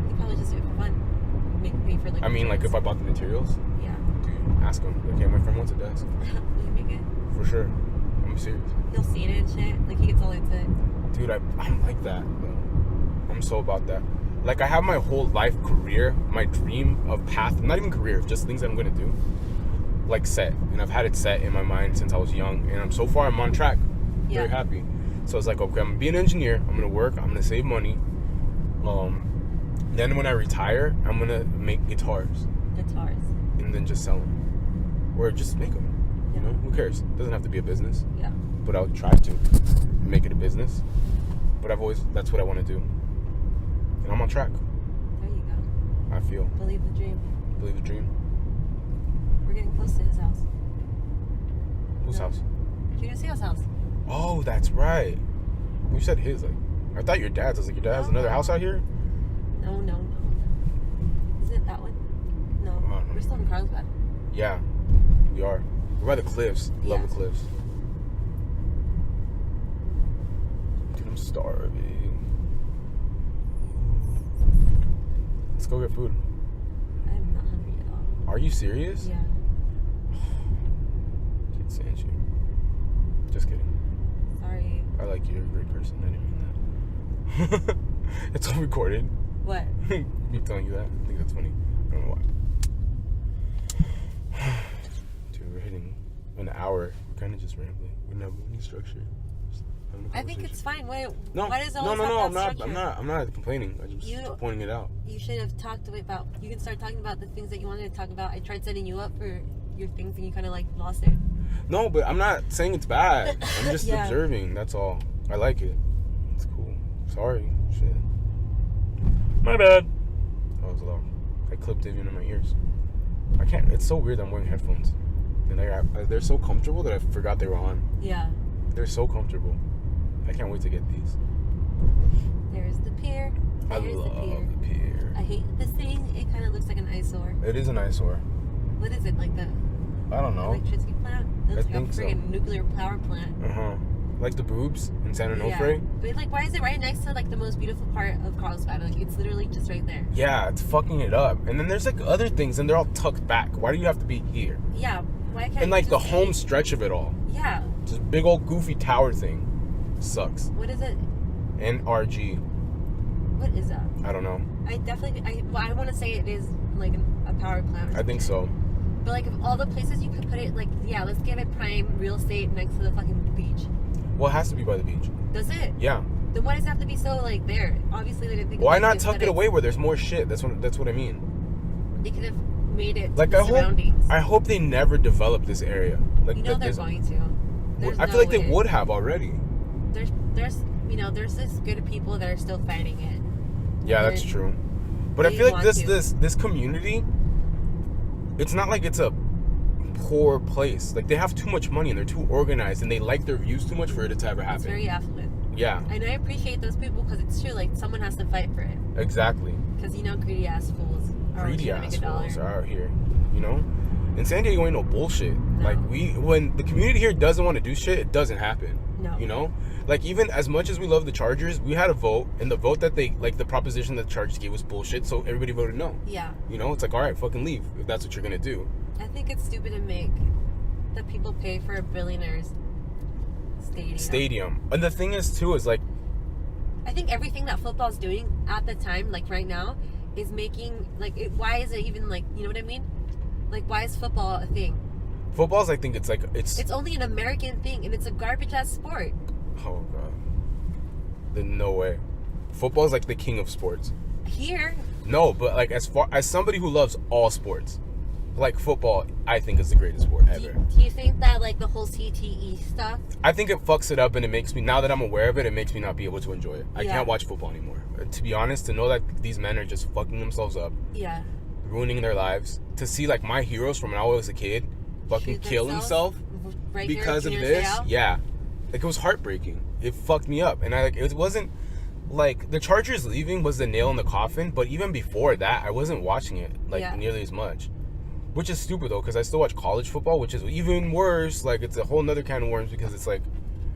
He probably just do it for fun. Make me for like. I mean, like if I bought the materials, Yeah. dude, ask him. Okay, my friend wants a desk. Will you make it? For sure. I'm serious. He'll see it and shit. Like he gets all into it. Dude, I'm like that, though. I'm so about that. Like, I have my whole life career, my dream of path, not even career, just things that I'm going to do, like set. And I've had it set in my mind since I was young. And so far, I'm on track. Very Yeah. happy. So it's like, okay, I'm going to be an engineer. I'm going to work. I'm going to save money. Then when I retire, I'm going to make guitars. Guitars. And then just sell them. Or just make them. You Yeah. know? Who cares? It doesn't have to be a business. Yeah. But I'll try to make it a business. But that's what I want to do. And I'm on track. There you go. I feel. Believe the dream. Believe the dream. We're getting close to his house. Whose No. house? Junior Seal's house. Oh, that's right. You said his. Like, I thought your dad's. I was like, your dad has another house out here? No. Isn't it that one? No. no. We're still in Carlsbad. Yeah, we are. We're by the cliffs. Love Yeah. the cliffs. Dude, I'm starving. Let's go get food. I'm not hungry at all. Are you serious? Yeah. Can't stand you. Just kidding. Sorry. I like you. You're a great person. I didn't mean that. It's all recorded. What? Me telling you that. I think that's funny. I don't know why. Dude, we're hitting an hour. We're kind of just rambling. We don't have any structure. Just having a I think conversation. it's fine. Why No, does it no, always no, have no. that I'm not. structure? I'm not complaining. I'm just You- pointing it out. You should have talked about. You can start talking about the things that you wanted to talk about. I tried setting you up for your things, and you kind of like lost it. No, but I'm not saying it's bad. I'm just Yeah. observing. That's all. I like it. It's cool. Sorry. Shit. My bad. That was loud. I clipped it in my ears. I can't. It's so weird that I'm wearing headphones. And they're so comfortable that I forgot they were on. Yeah. They're so comfortable. I can't wait to get these. There's the pier. I There's love the pier. the pier. I hate this thing. It kind of looks like an eyesore. It is an eyesore. What is it, like the I don't know. electricity plant? It looks I like a think so. friggin' nuclear power plant. Uh-huh. Like the boobs in San Onofre. But like, why is it right next to like the most beautiful part of Carlsbad? Like, it's literally just right there. Yeah, it's fucking it up. And then there's like other things and they're all tucked back. Why do you have to be here? Yeah. Why can't And you like the just home stretch of it all. Yeah. Just big old goofy tower thing. Sucks. What is it? NRG. What is that? I don't know. I want to say it is like a power plant. I think so. But like of all the places you could put it, like yeah, let's give it prime real estate next to the fucking beach. Well, it has to be by the beach. Does it? Yeah. Then why does it have to be so like there? Obviously they didn't think. Why about not the tuck it aesthetics. away where there's more shit? That's what I mean. They could have made it Like the surroundings. I hope they never develop this area. Like You know they're there's- going to. There's I no feel like way. they would have already. There's this good people that are still fighting it. Yeah, that's They- true. But I they feel like want this to. community, it's not like it's a poor place. Like they have too much money and they're too organized and they like their views too much for it to ever It's happen. very affluent. Yeah, And I appreciate those people because it's true. Like someone has to fight for it. exactly. Because greedy ass fools are always Greedy trying to make a dollar. assholes are out here, you know. In San Diego ain't no bullshit. No. Like when the community here doesn't want to do shit, it doesn't happen. No. You know, like even as much as we love the Chargers, we had a vote, and the vote that they like the proposition that the Chargers gave was bullshit, so everybody voted no. Yeah. You know, it's like, all right, fucking leave if that's what you're gonna do. I think it's stupid to make the people pay for a billionaire's stadium. And the thing is too is like, I think everything that football's doing at the time, like right now, is making like why is it even like, you know what I mean? Like why is football a thing? football's, I think it's It's only an American thing and it's a garbage ass sport. oh god, then no way. Football's like the king of sports. Here, No, but like as far as somebody who loves all sports, like football, I think is the greatest sport ever. do you think that like the whole CTE stuff? I think it fucks it up, and it makes me, now that I'm aware of it, it makes me not be able to enjoy it. I Yeah. can't watch football anymore. To be honest, to know that these men are just fucking themselves up, Yeah. ruining their lives, to see like my heroes from when I was a kid fucking Shoot kill themselves himself right here at because of Junior this, Seau? yeah, like it was heartbreaking. It fucked me up, and it wasn't like the Chargers leaving was the nail in the coffin, but even before that, I wasn't watching it like Yeah. nearly as much. Which is stupid though, because I still watch college football, which is even worse. Like it's a whole nother can of worms because it's like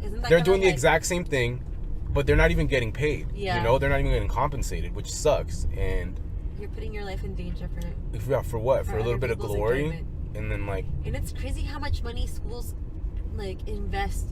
Isn't that they're kinda doing the like- exact same thing, but they're not even getting paid. Yeah. You know, they're not even getting compensated, which sucks. And You're putting your life in danger for it. if for what? For a other little bit of people's glory, enjoyment. and then like And it's crazy how much money schools like invest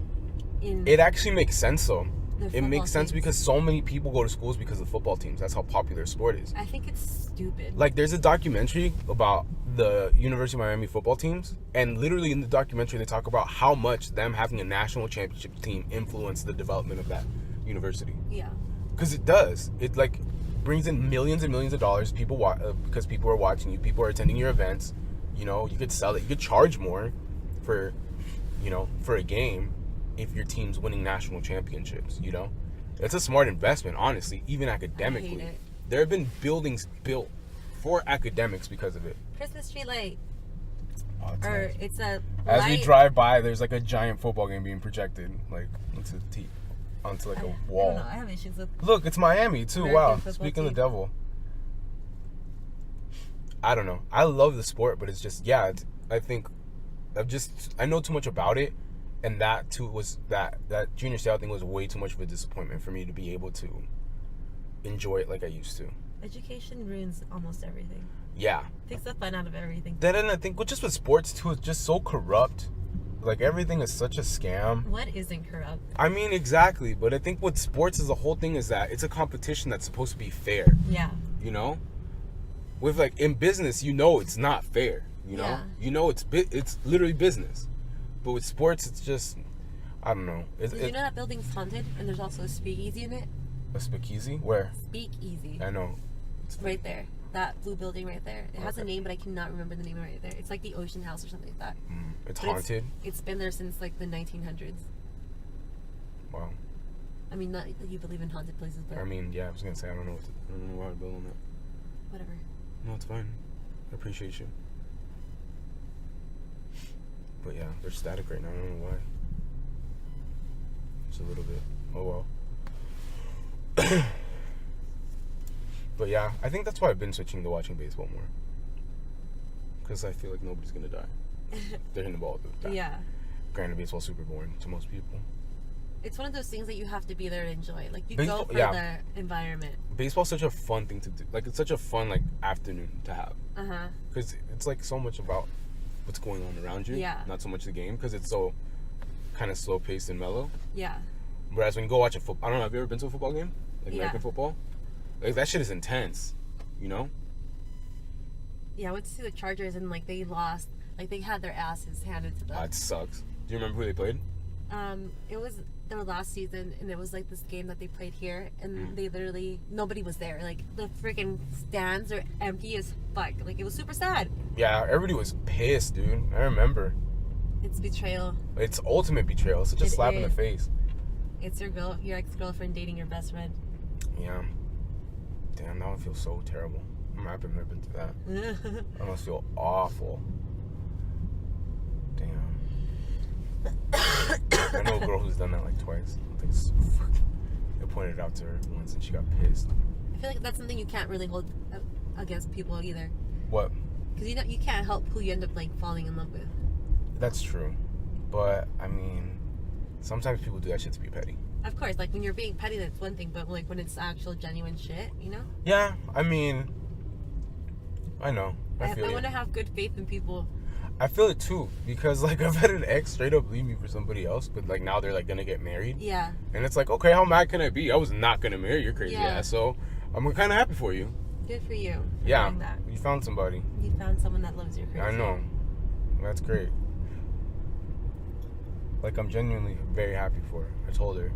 in it actually makes sense though. their It football makes sense teams. because so many people go to schools because of football teams. That's how popular sport is. I think it's stupid. Like there's a documentary about the University of Miami football teams, and literally in the documentary they talk about how much them having a national championship team influenced the development of that university. Yeah. Because it does. It like brings in millions and millions of dollars. People because people are watching you. People are attending your events. You know, you could sell it. You could charge more for, you know, for a game if your team's winning national championships. You know, it's a smart investment. Honestly, even academically, it. there have been buildings built for academics because of it. Christmas tree light. Oh, it's Or nice. it's a As light. we drive by, there's like a giant football game being projected like onto like I a don't wall. know. I have issues with Look, it's Miami too. American Wow. football Speaking of the team. devil. I don't know. I love the sport, but it's just I know too much about it, and that too was that Junior Seau thing was way too much of a disappointment for me to be able to enjoy it like I used to. education ruins almost everything. Yeah. Takes the fun out of everything. Then and I think just with sports too, it's just so corrupt. Like everything is such a scam. What isn't corrupt? I mean, exactly. But I think with sports is the whole thing is that it's a competition that's supposed to be fair. Yeah. You know, with like in business, you know it's not fair. You know, Yeah. you know it's literally business. But with sports, it's just I don't know. Did you know that building's haunted and there's also a speakeasy in it? A speakeasy? Where? Speakeasy. I know. Right there. That blue building right there. It has a Okay. name, but I cannot remember the name right there. It's like the Ocean House or something like that. It's But haunted. It's been there since like the 1900s. Wow. I mean, not that you believe in haunted places, but I mean, yeah. I was gonna say I don't know why to build on that. whatever. No, it's fine. I appreciate you. But yeah, they're static right now. I don't know why. Just a little bit. Oh well. But yeah, I think that's why I've been switching to watching baseball more. Because I feel like nobody's gonna die. They're hitting the ball. Yeah. Granted, baseball's super boring to most people. It's one of those things that you have to be there to enjoy. Like you Baseball- go for yeah. the environment. Baseball's such a fun thing to do. Like it's such a fun like afternoon to have. Uh-huh. Because it's like so much about what's going on around you. Yeah. Not so much the game. Because it's so kind of slow paced and mellow. Yeah. Whereas when you go watch a football, I don't know, have you ever been to a football game? Like American football? Like that shit is intense, you know? Yeah, I went to see the Chargers and like they lost. Like they had their asses handed to them. That sucks. Do you remember who they played? It was their last season, and it was like this game that they played here, and they literally nobody was there. Like the freaking stands are empty as fuck. Like it was super sad. Yeah, everybody was pissed, dude. I remember. It's betrayal. It's ultimate betrayal. It's such a slap in the face. It's your ex-girlfriend dating your best friend. Yeah. Damn, that one feels so terrible. I'm happy I've never been through that. I must feel awful. Damn. I know a girl who's done that like twice. I think they pointed it out to her once and she got pissed. I feel like that's something you can't really hold against people either. What? Because you can't help who you end up like falling in love with. That's true. But, I mean, sometimes people do that shit to be petty. Of course, like when you're being petty, that's one thing, but like when it's actual genuine shit, you know? Yeah, I mean, I know. I feel I want to have good faith in people. I feel it too, because like I've had an ex straight up leave me for somebody else, but like now they're like gonna get married. Yeah. And it's like, okay, how mad can I be? I was not gonna marry your crazy ass, so I'm kind of happy for you. Good for you. Yeah. That. You found somebody. You found someone that loves your crazy. I know. That's great. Like I'm genuinely very happy for her. I told her.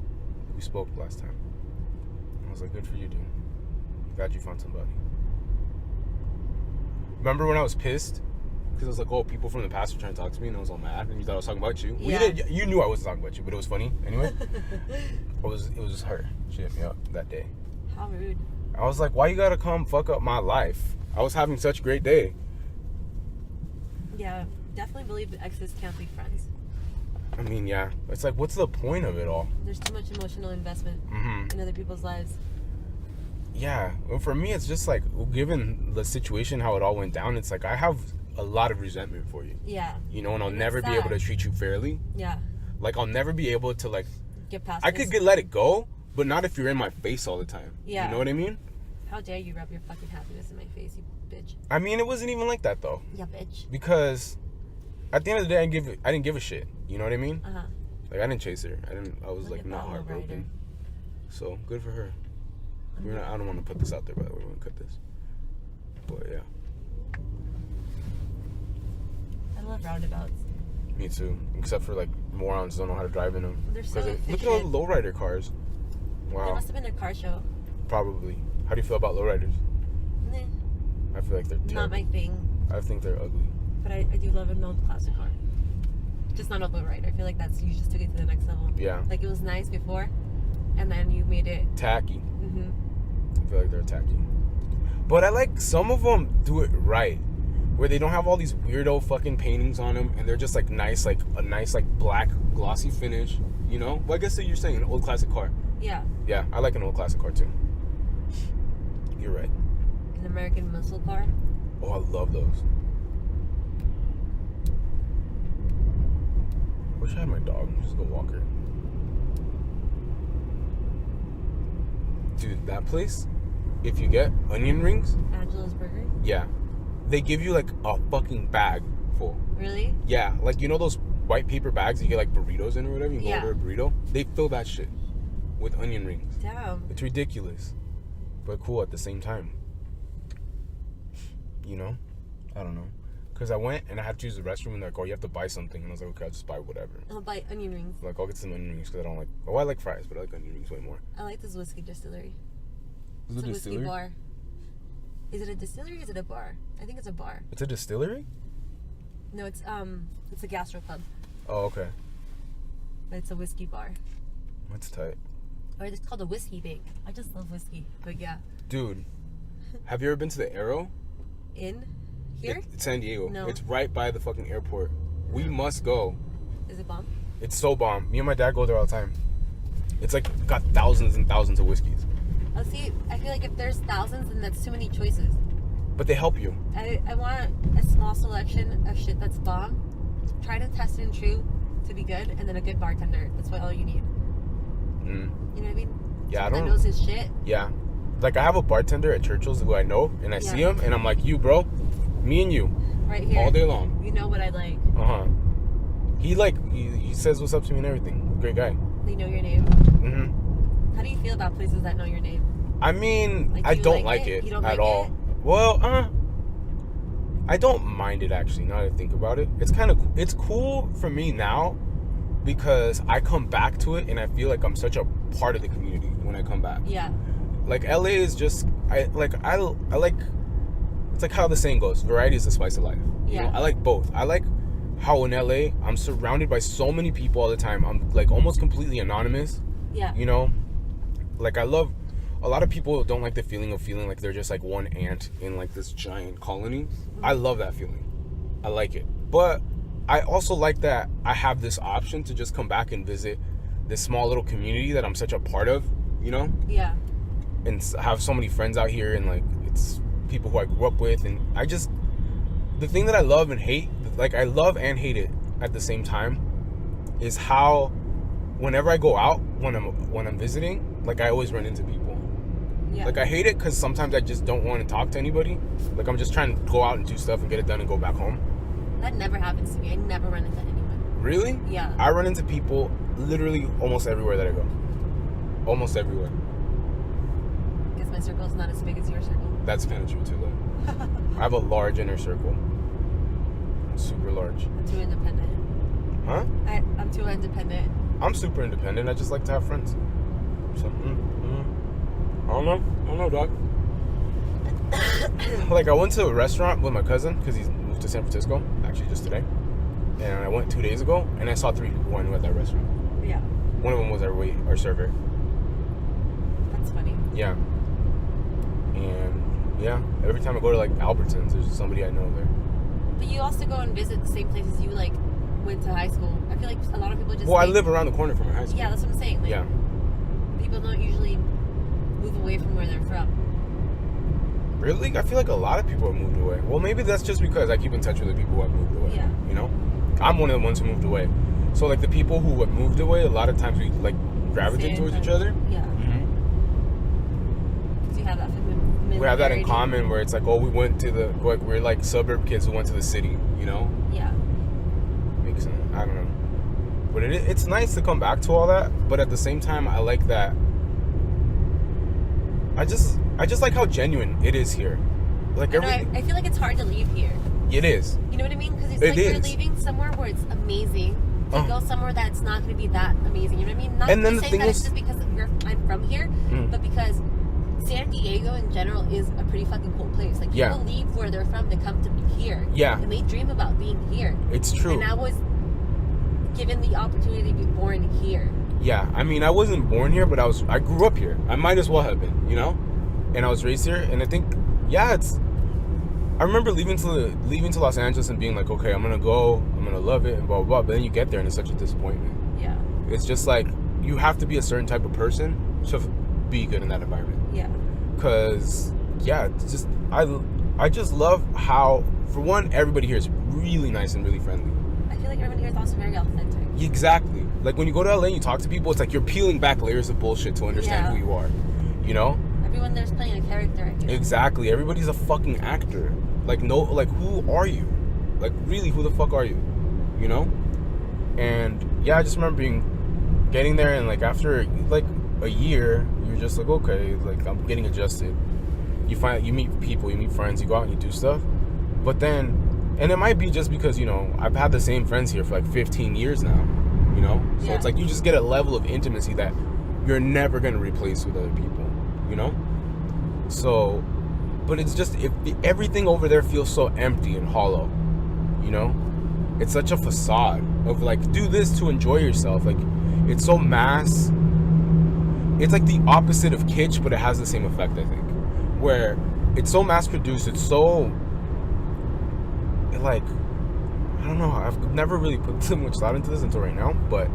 We spoke last time. I was like, good for you, dude. Glad you found somebody. Remember when I was pissed? Because I was like, oh, people from the past were trying to talk to me, and I was all mad, and you thought I was talking about you. Yeah. Well, you knew I wasn't talking about you, but it was funny anyway. It was just her. She hit me up that day. How rude. I was like, why you gotta come fuck up my life? I was having such a great day. Yeah, definitely believe that exes can't be friends. I mean, yeah. It's like, what's the point of it all? There's too much emotional investment in other people's lives. Yeah. Well, for me, it's just like, given the situation, how it all went down, it's like I have a lot of resentment for you. Yeah. You know, and I'll never be able to treat you fairly. Yeah. Like, I'll never be able to, like... Get past I this. could let it go, but not if you're in my face all the time. Yeah. You know what I mean? How dare you rub your fucking happiness in my face, you bitch. I mean, it wasn't even like that, though. Yeah, bitch. Because at the end of the day, I didn't give a shit. You know what I mean? Uh-huh. Like, I didn't chase her. I was, Look like, at not that heartbroken. lowrider. So, good for her. I don't want to put this out there, by the way. We're going to cut this. But, yeah. I love roundabouts. Me too. Except for, like, morons who don't know how to drive in them. They're so Look efficient. at all the lowrider cars. There Wow. must have been a car show. Probably. How do you feel about lowriders? Nah, I feel like they're terrible. not my thing. I think they're ugly. But I do love an old classic car. Just not a lowrider. I feel like you just took it to the next level. Yeah. Like it was nice before, and then you made it. Tacky. Mm-hmm. I feel like they're tacky. But I like some of them do it right. Where they don't have all these weirdo fucking paintings on them, and they're just like nice, like a nice like black glossy finish. You know? Well, I guess that you're saying an old classic car. Yeah. Yeah, I like an old classic car too. You're right. An American muscle car. Oh, I love those. Wish I had my dog. Just go walk her. Dude, that place, if you get onion rings, Angela's Burger. yeah, they give you like a fucking bag full. Really? Yeah, like you know those white paper bags you get like burritos in or whatever. You can Yeah. order a burrito. They fill that shit with onion rings. Damn. It's ridiculous, but cool at the same time. You know, I don't know, cause I went and I had to use the restroom and they're like, oh, you have to buy something, and I was like, okay, I'll just buy whatever. I'll buy onion rings. Like, I'll get some onion rings because I don't like. Oh, I like fries, but I like onion rings way more. I like this whiskey distillery. Is It's it a a whiskey distillery? bar. Is it a distillery or is it a bar? I think it's a bar. It's a distillery? No, it's a gastropub, Oh, okay. but it's a whiskey bar. That's tight. Or it's called a whiskey bank. I just love whiskey, but yeah. Dude, have you ever been to the Arrow? In here? It's San Diego. No. It's right by the fucking airport. We must go. Is it bomb? It's so bomb. Me and my dad go there all the time. It's like got thousands and thousands of whiskeys. Oh, see, I feel like if there's thousands, then that's too many choices. But they help you. I want a small selection of shit that's bomb. Try to test it and true to be good, and then a good bartender. That's what all you need. Mm. You know what I mean? Yeah, Someone that knows his shit. Yeah. Like, I have a bartender at Churchill's who I know, and I see him, and I'm like, you, bro, me and you, Right here. all day long. You know what I like. Uh-huh. He says what's up to me and everything. Great guy. They know your name. Mm-hmm. How do you feel about places that know your name? I mean, Like, I do you don't like like it? it You don't at like all. it? Well, I don't mind it actually. Now that I think about it, it's cool for me now because I come back to it and I feel like I'm such a part of the community when I come back. Yeah. Like LA is just I like. It's like how the saying goes: variety is the spice of life. You know, I like both. I like how in LA I'm surrounded by so many people all the time. I'm like almost completely anonymous. Yeah. You know, like I love. A lot of people don't like the feeling of feeling like they're just like one ant in like this giant colony. Mm-hmm. I love that feeling. I like it. But I also like that I have this option to just come back and visit this small little community that I'm such a part of, you know? Yeah. And have so many friends out here and like it's people who I grew up with. And I just, the thing that I love and hate, like I love and hate it at the same time, is how whenever I go out, when I'm visiting, like I always run into people. Yeah. Like I hate it because sometimes I just don't want to talk to anybody. Like I'm just trying to go out and do stuff and get it done and go back home. That never happens to me. I never run into anyone. Really? Yeah. I run into people literally almost everywhere that I go. Almost everywhere. Because my circle's not as big as your circle. That's kind of true too though. I have a large inner circle. Super large. I'm too independent. Huh? I'm too independent. I'm super independent. I just like to have friends. So, I don't know, dog. Like I went to a restaurant with my cousin because he's moved to San Francisco actually just today, and I went 2 days ago and I saw 3 people who I knew at that restaurant. Yeah. One of them was our server. That's funny. Yeah. And yeah, every time I go to like Albertsons, there's somebody I know there. But you also go and visit the same places you like went to high school. I feel like a lot of people just. Well, I live around the corner from my high school. Yeah, that's what I'm saying. Like, Yeah. People don't usually move away from where they're from. Really? I feel like a lot of people have moved away. Well, maybe that's just because I keep in touch with the people who have moved away. Yeah. You know? I'm one of the ones who moved away. So, like, the people who have moved away, a lot of times we, like, gravitate towards each other. Yeah. Mm-hmm. Because you have that familiarity. We have that in common where it's like, oh, we went to the, like, we're like suburb kids who went to the city, you know? Yeah. Makes sense. I don't know. But it's nice to come back to all that. But at the same time, I like that. I just like how genuine it is here. Like everything. I feel like it's hard to leave here. It is. You know what I mean? Because it's like you're leaving somewhere where it's amazing to go somewhere that's not going to be that amazing. You know what I mean? Not and then just the saying thing that is, it's just because I'm from here, but because San Diego in general is a pretty fucking cool place. Like people leave where they're from to come to be here. Yeah. And they dream about being here. It's true. And I was given the opportunity to be born here. Yeah, I mean, I wasn't born here, but I grew up here. I might as well have been, you know? And I was raised here, and I think, I remember leaving to Los Angeles and being like, okay, I'm gonna love it, and blah, blah, blah. But then you get there, and it's such a disappointment. Yeah. It's just like, you have to be a certain type of person to be good in that environment. Yeah. Because, it's just, I just love how, for one, everybody here is really nice and really friendly. I feel like everyone here is also very authentic. Exactly. Like when you go to LA and you talk to people, it's like you're peeling back layers of bullshit to understand who you are. You know? Everyone there's playing a character. Exactly. Everybody's a fucking actor. Like who are you? Like really, who the fuck are you? You know? And I just remember getting there and like after like a year, you're just like, okay, like I'm getting adjusted. You meet people, you meet friends, you go out and you do stuff. But then, and it might be just because, you know, I've had the same friends here for like 15 years now, you know? So it's like you just get a level of intimacy that you're never going to replace with other people, you know? So, but it's just, everything over there feels so empty and hollow, you know? It's such a facade of like, do this to enjoy yourself. Like, it's so mass. It's like the opposite of kitsch, but it has the same effect, I think. Where it's so mass produced, it's so, like, I don't know, I've never really put too much thought into this until right now, but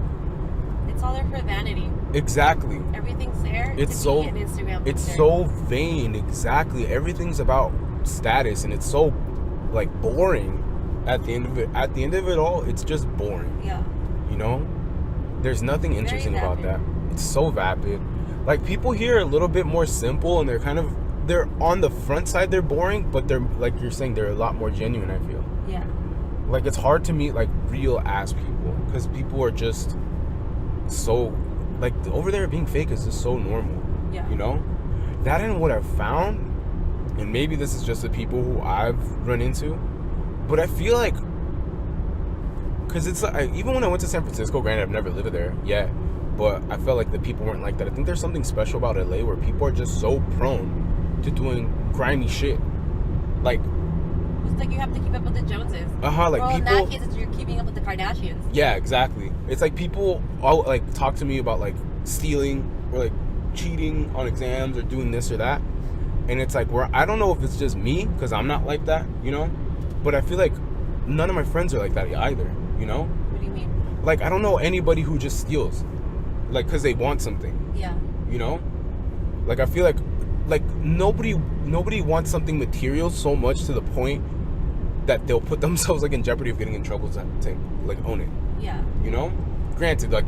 it's all there for vanity. Exactly. Everything's there. It's so an Instagram. It's so vain. Exactly. Everything's about status, and it's so like boring. At the end of it all, it's just boring. Yeah. You know, there's nothing interesting about that. It's so vapid. Like people here are a little bit more simple, and they're on the front side. They're boring, but they're like you're saying, they're a lot more genuine. I feel. Yeah. like it's hard to meet like real ass people because people are just so like over there being fake is just so normal. Yeah. You know, that and what I've found, and maybe this is just the people who I've run into, but I feel like because it's like even when I went to San Francisco, granted I've never lived there yet, but I felt like the people weren't like that. I think there's something special about LA where people are just so prone to doing grimy shit, like. It's like you have to keep up with the Joneses. Like well, people. In that case, it's you're keeping up with the Kardashians. Yeah, exactly. It's like people all like talk to me about like stealing or like cheating on exams or doing this or that, and it's like where I don't know if it's just me because I'm not like that, you know, but I feel like none of my friends are like that either, you know. What do you mean? Like I don't know anybody who just steals, like because they want something. Yeah. You know, like I feel like nobody wants something material so much to the point that they'll put themselves like in jeopardy of getting in trouble to like own it. Yeah. You know? Granted, like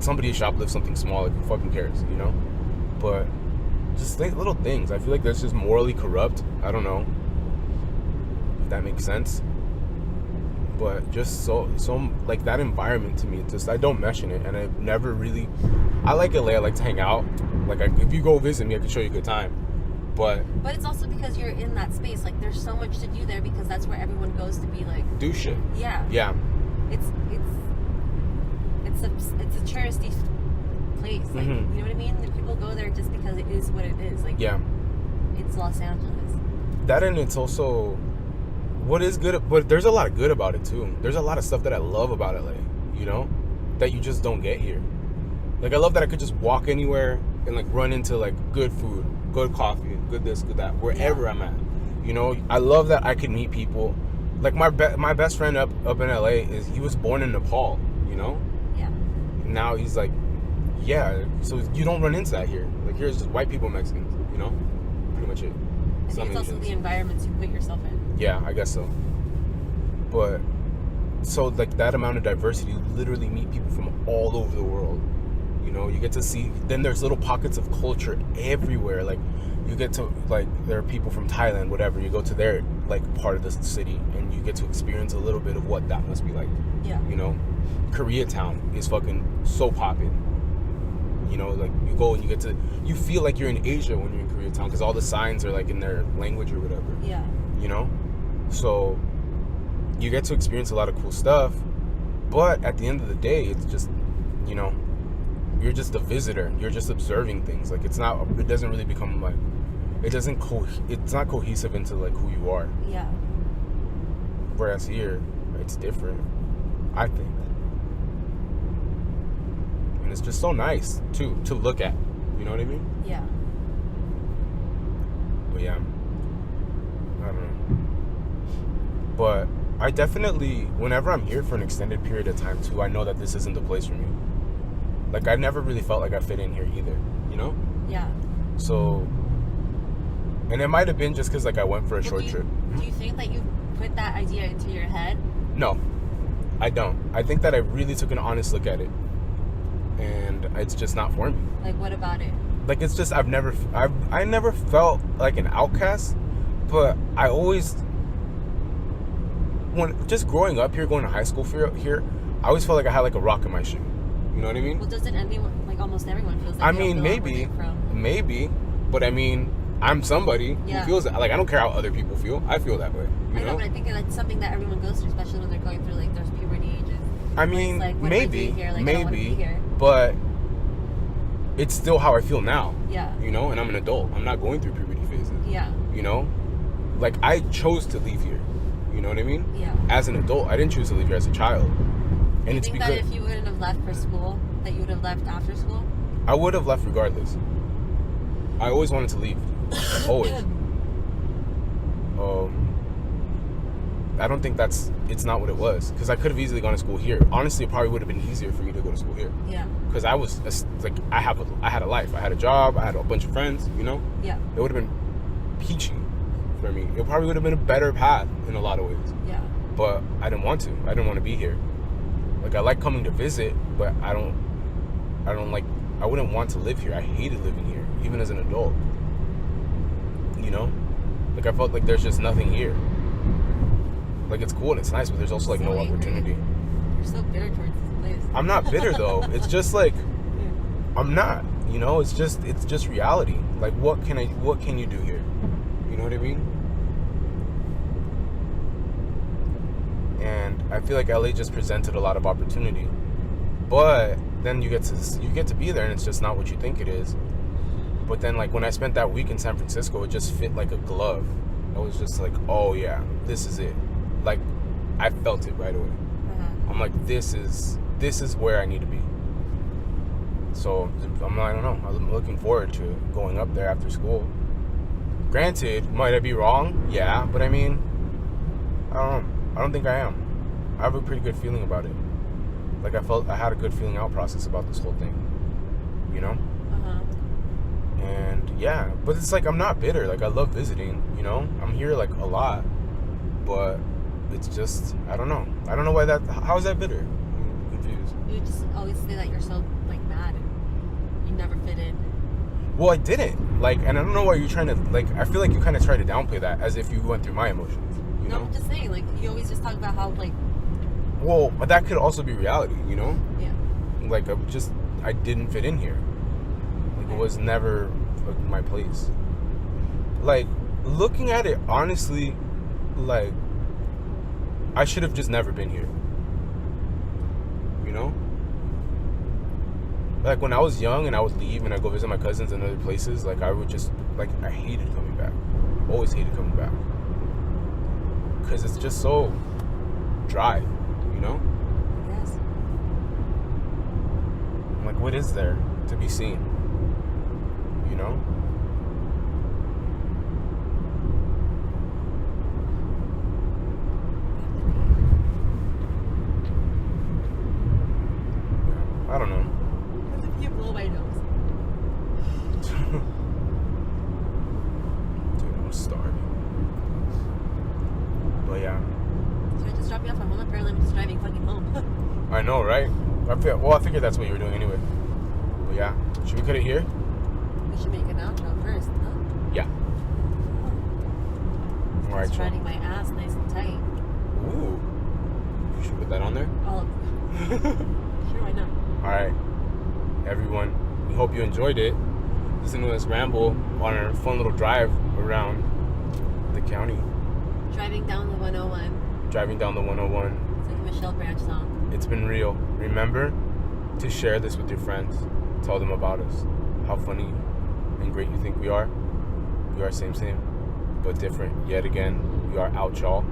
somebody shoplift something small, like who fucking cares, you know? But just like little things. I feel like that's just morally corrupt. I don't know if that makes sense. But just so like that environment to me, it's just I don't mesh in it, and I never really. I like LA. I like to hang out. Like if you go visit me, I can show you a good time. But it's also because you're in that space. Like there's so much to do there because that's where everyone goes to be like do shit. Yeah. Yeah. It's a touristy place. Like you know what I mean? The people go there just because it is what it is. Like yeah. It's Los Angeles. That and it's also what is good, but there's a lot of good about it too. There's a lot of stuff that I love about LA, you know, that you just don't get here. Like I love that I could just walk anywhere and like run into like good food, good coffee, good this, good that, wherever I'm at. You know, I love that I can meet people. Like my best friend up in LA he was born in Nepal. You know. Yeah. Now he's like, yeah. So you don't run into that here. Like here's just white people, Mexicans. You know, pretty much it. I think it's also the environments you put yourself in. Yeah, I guess so. But so like that amount of diversity, you literally meet people from all over the world. You know, you get to see. Then there's little pockets of culture everywhere. Like you get to like there are people from Thailand, whatever. You go to their like part of the city, and you get to experience a little bit of what that must be like. Yeah. You know, Koreatown is fucking so poppin'. You know, like you go and you feel like you're in Asia when you're in Koreatown because all the signs are like in their language or whatever. Yeah. You know, so you get to experience a lot of cool stuff, but at the end of the day, it's just, you know, you're just a visitor. You're just observing things. Like it doesn't really become like, it's not cohesive into like who you are. Yeah. Whereas here, it's different, I think. And it's just so nice too to look at. You know what I mean? Yeah. But yeah, I don't know. But I definitely, whenever I'm here for an extended period of time too, I know that this isn't the place for me. Like I never really felt like I fit in here either, you know? Yeah. So, and it might have been just because like I went for a short trip. Do you think that you put that idea into your head? No, I don't. I think that I really took an honest look at it, and it's just not for me. Like what about it? Like it's just I never felt like an outcast, but I always, when just growing up here, going to high school here, I always felt like I had like a rock in my shoe. You know what I mean? Well, doesn't anyone, like almost everyone feels like I mean, maybe, but I mean, I'm somebody who feels that. Like, I don't care how other people feel. I feel that way. You know? But I think that's something that everyone goes through, especially when they're going through like those puberty ages. I mean, like, maybe, I don't wanna be here. But it's still how I feel now. Yeah. You know, and I'm an adult. I'm not going through puberty phases. Yeah. You know, like I chose to leave here. You know what I mean? Yeah. As an adult, I didn't choose to leave here as a child. And it's because that if you wouldn't have left for school, that you would have left after school? I would have left regardless. I always wanted to leave. Always. I don't think it's not what it was. Because I could have easily gone to school here. Honestly, it probably would have been easier for me to go to school here. Yeah. Because I was, like, I had a life. I had a job. I had a bunch of friends, you know? Yeah. It would have been peachy for me. It probably would have been a better path in a lot of ways. Yeah. But I didn't want to. I didn't want to be here. Like, I like coming to visit, but I wouldn't want to live here. I hated living here, even as an adult. You know? Like, I felt like there's just nothing here. Like, it's cool and it's nice, but there's also like So no angry. opportunity. You're so bitter towards this place. I'm not bitter though. It's just like Yeah. I'm not. You know, it's just reality. Like, what can you do here? You know what I mean? And I feel like LA just presented a lot of opportunity, but then you get to be there, and it's just not what you think it is. But then, like, when I spent that week in San Francisco, it just fit like a glove. I was just like, oh yeah, this is it. Like, I felt it right away. I'm like, this is where I need to be. So I don't know. I'm looking forward to going up there after school. Granted, might I be wrong? Yeah, but I mean, I don't know. I don't think I am. I have a pretty good feeling about it. Like, I had a good feeling out process about this whole thing. You know? And yeah, but it's like, I'm not bitter. Like, I love visiting, you know? I'm here like a lot, but it's just, I don't know. I don't know why how is that bitter? I'm confused. You just always say that you're so like mad. You never fit in. Well, I didn't. Like, and I don't know why you're trying to, like, I feel like you kind of try to downplay that as if you went through my emotions, you No, know? I'm just saying, like, you always just talk about how, like, Well, but that could also be reality, you know? yeah. Like, I didn't fit in here. Like, it was never like, my place. Like, looking at it honestly, like, I should have just never been here. You know? Like, when I was young and I would leave and I'd go visit my cousins in other places, like, I would just, like, I hated coming back. Always hated coming back. Because it's just so dry, you know? Yes. I'm like, what is there to be seen? You know? I don't know. You blow my nose. Dude, I'm starving. But yeah. Should I just drop you off at home? Apparently I'm just driving fucking home. I know, right? I figured that's what you were doing anyway. But yeah. Should we cut it here? We should make an outro first, huh? Yeah. Alright, Just riding my ass nice and tight. Ooh. You should put that on there? All of Sure, why not? Alright. Everyone, we hope you enjoyed it. Listen to us ramble on our fun little drive around the county. Driving down the 101. Driving down the 101. It's like a Michelle Branch song. It's been real. Remember to share this with your friends. Tell them about us. How funny and great you think we are. We are same, but different. Yet again, we are out, y'all.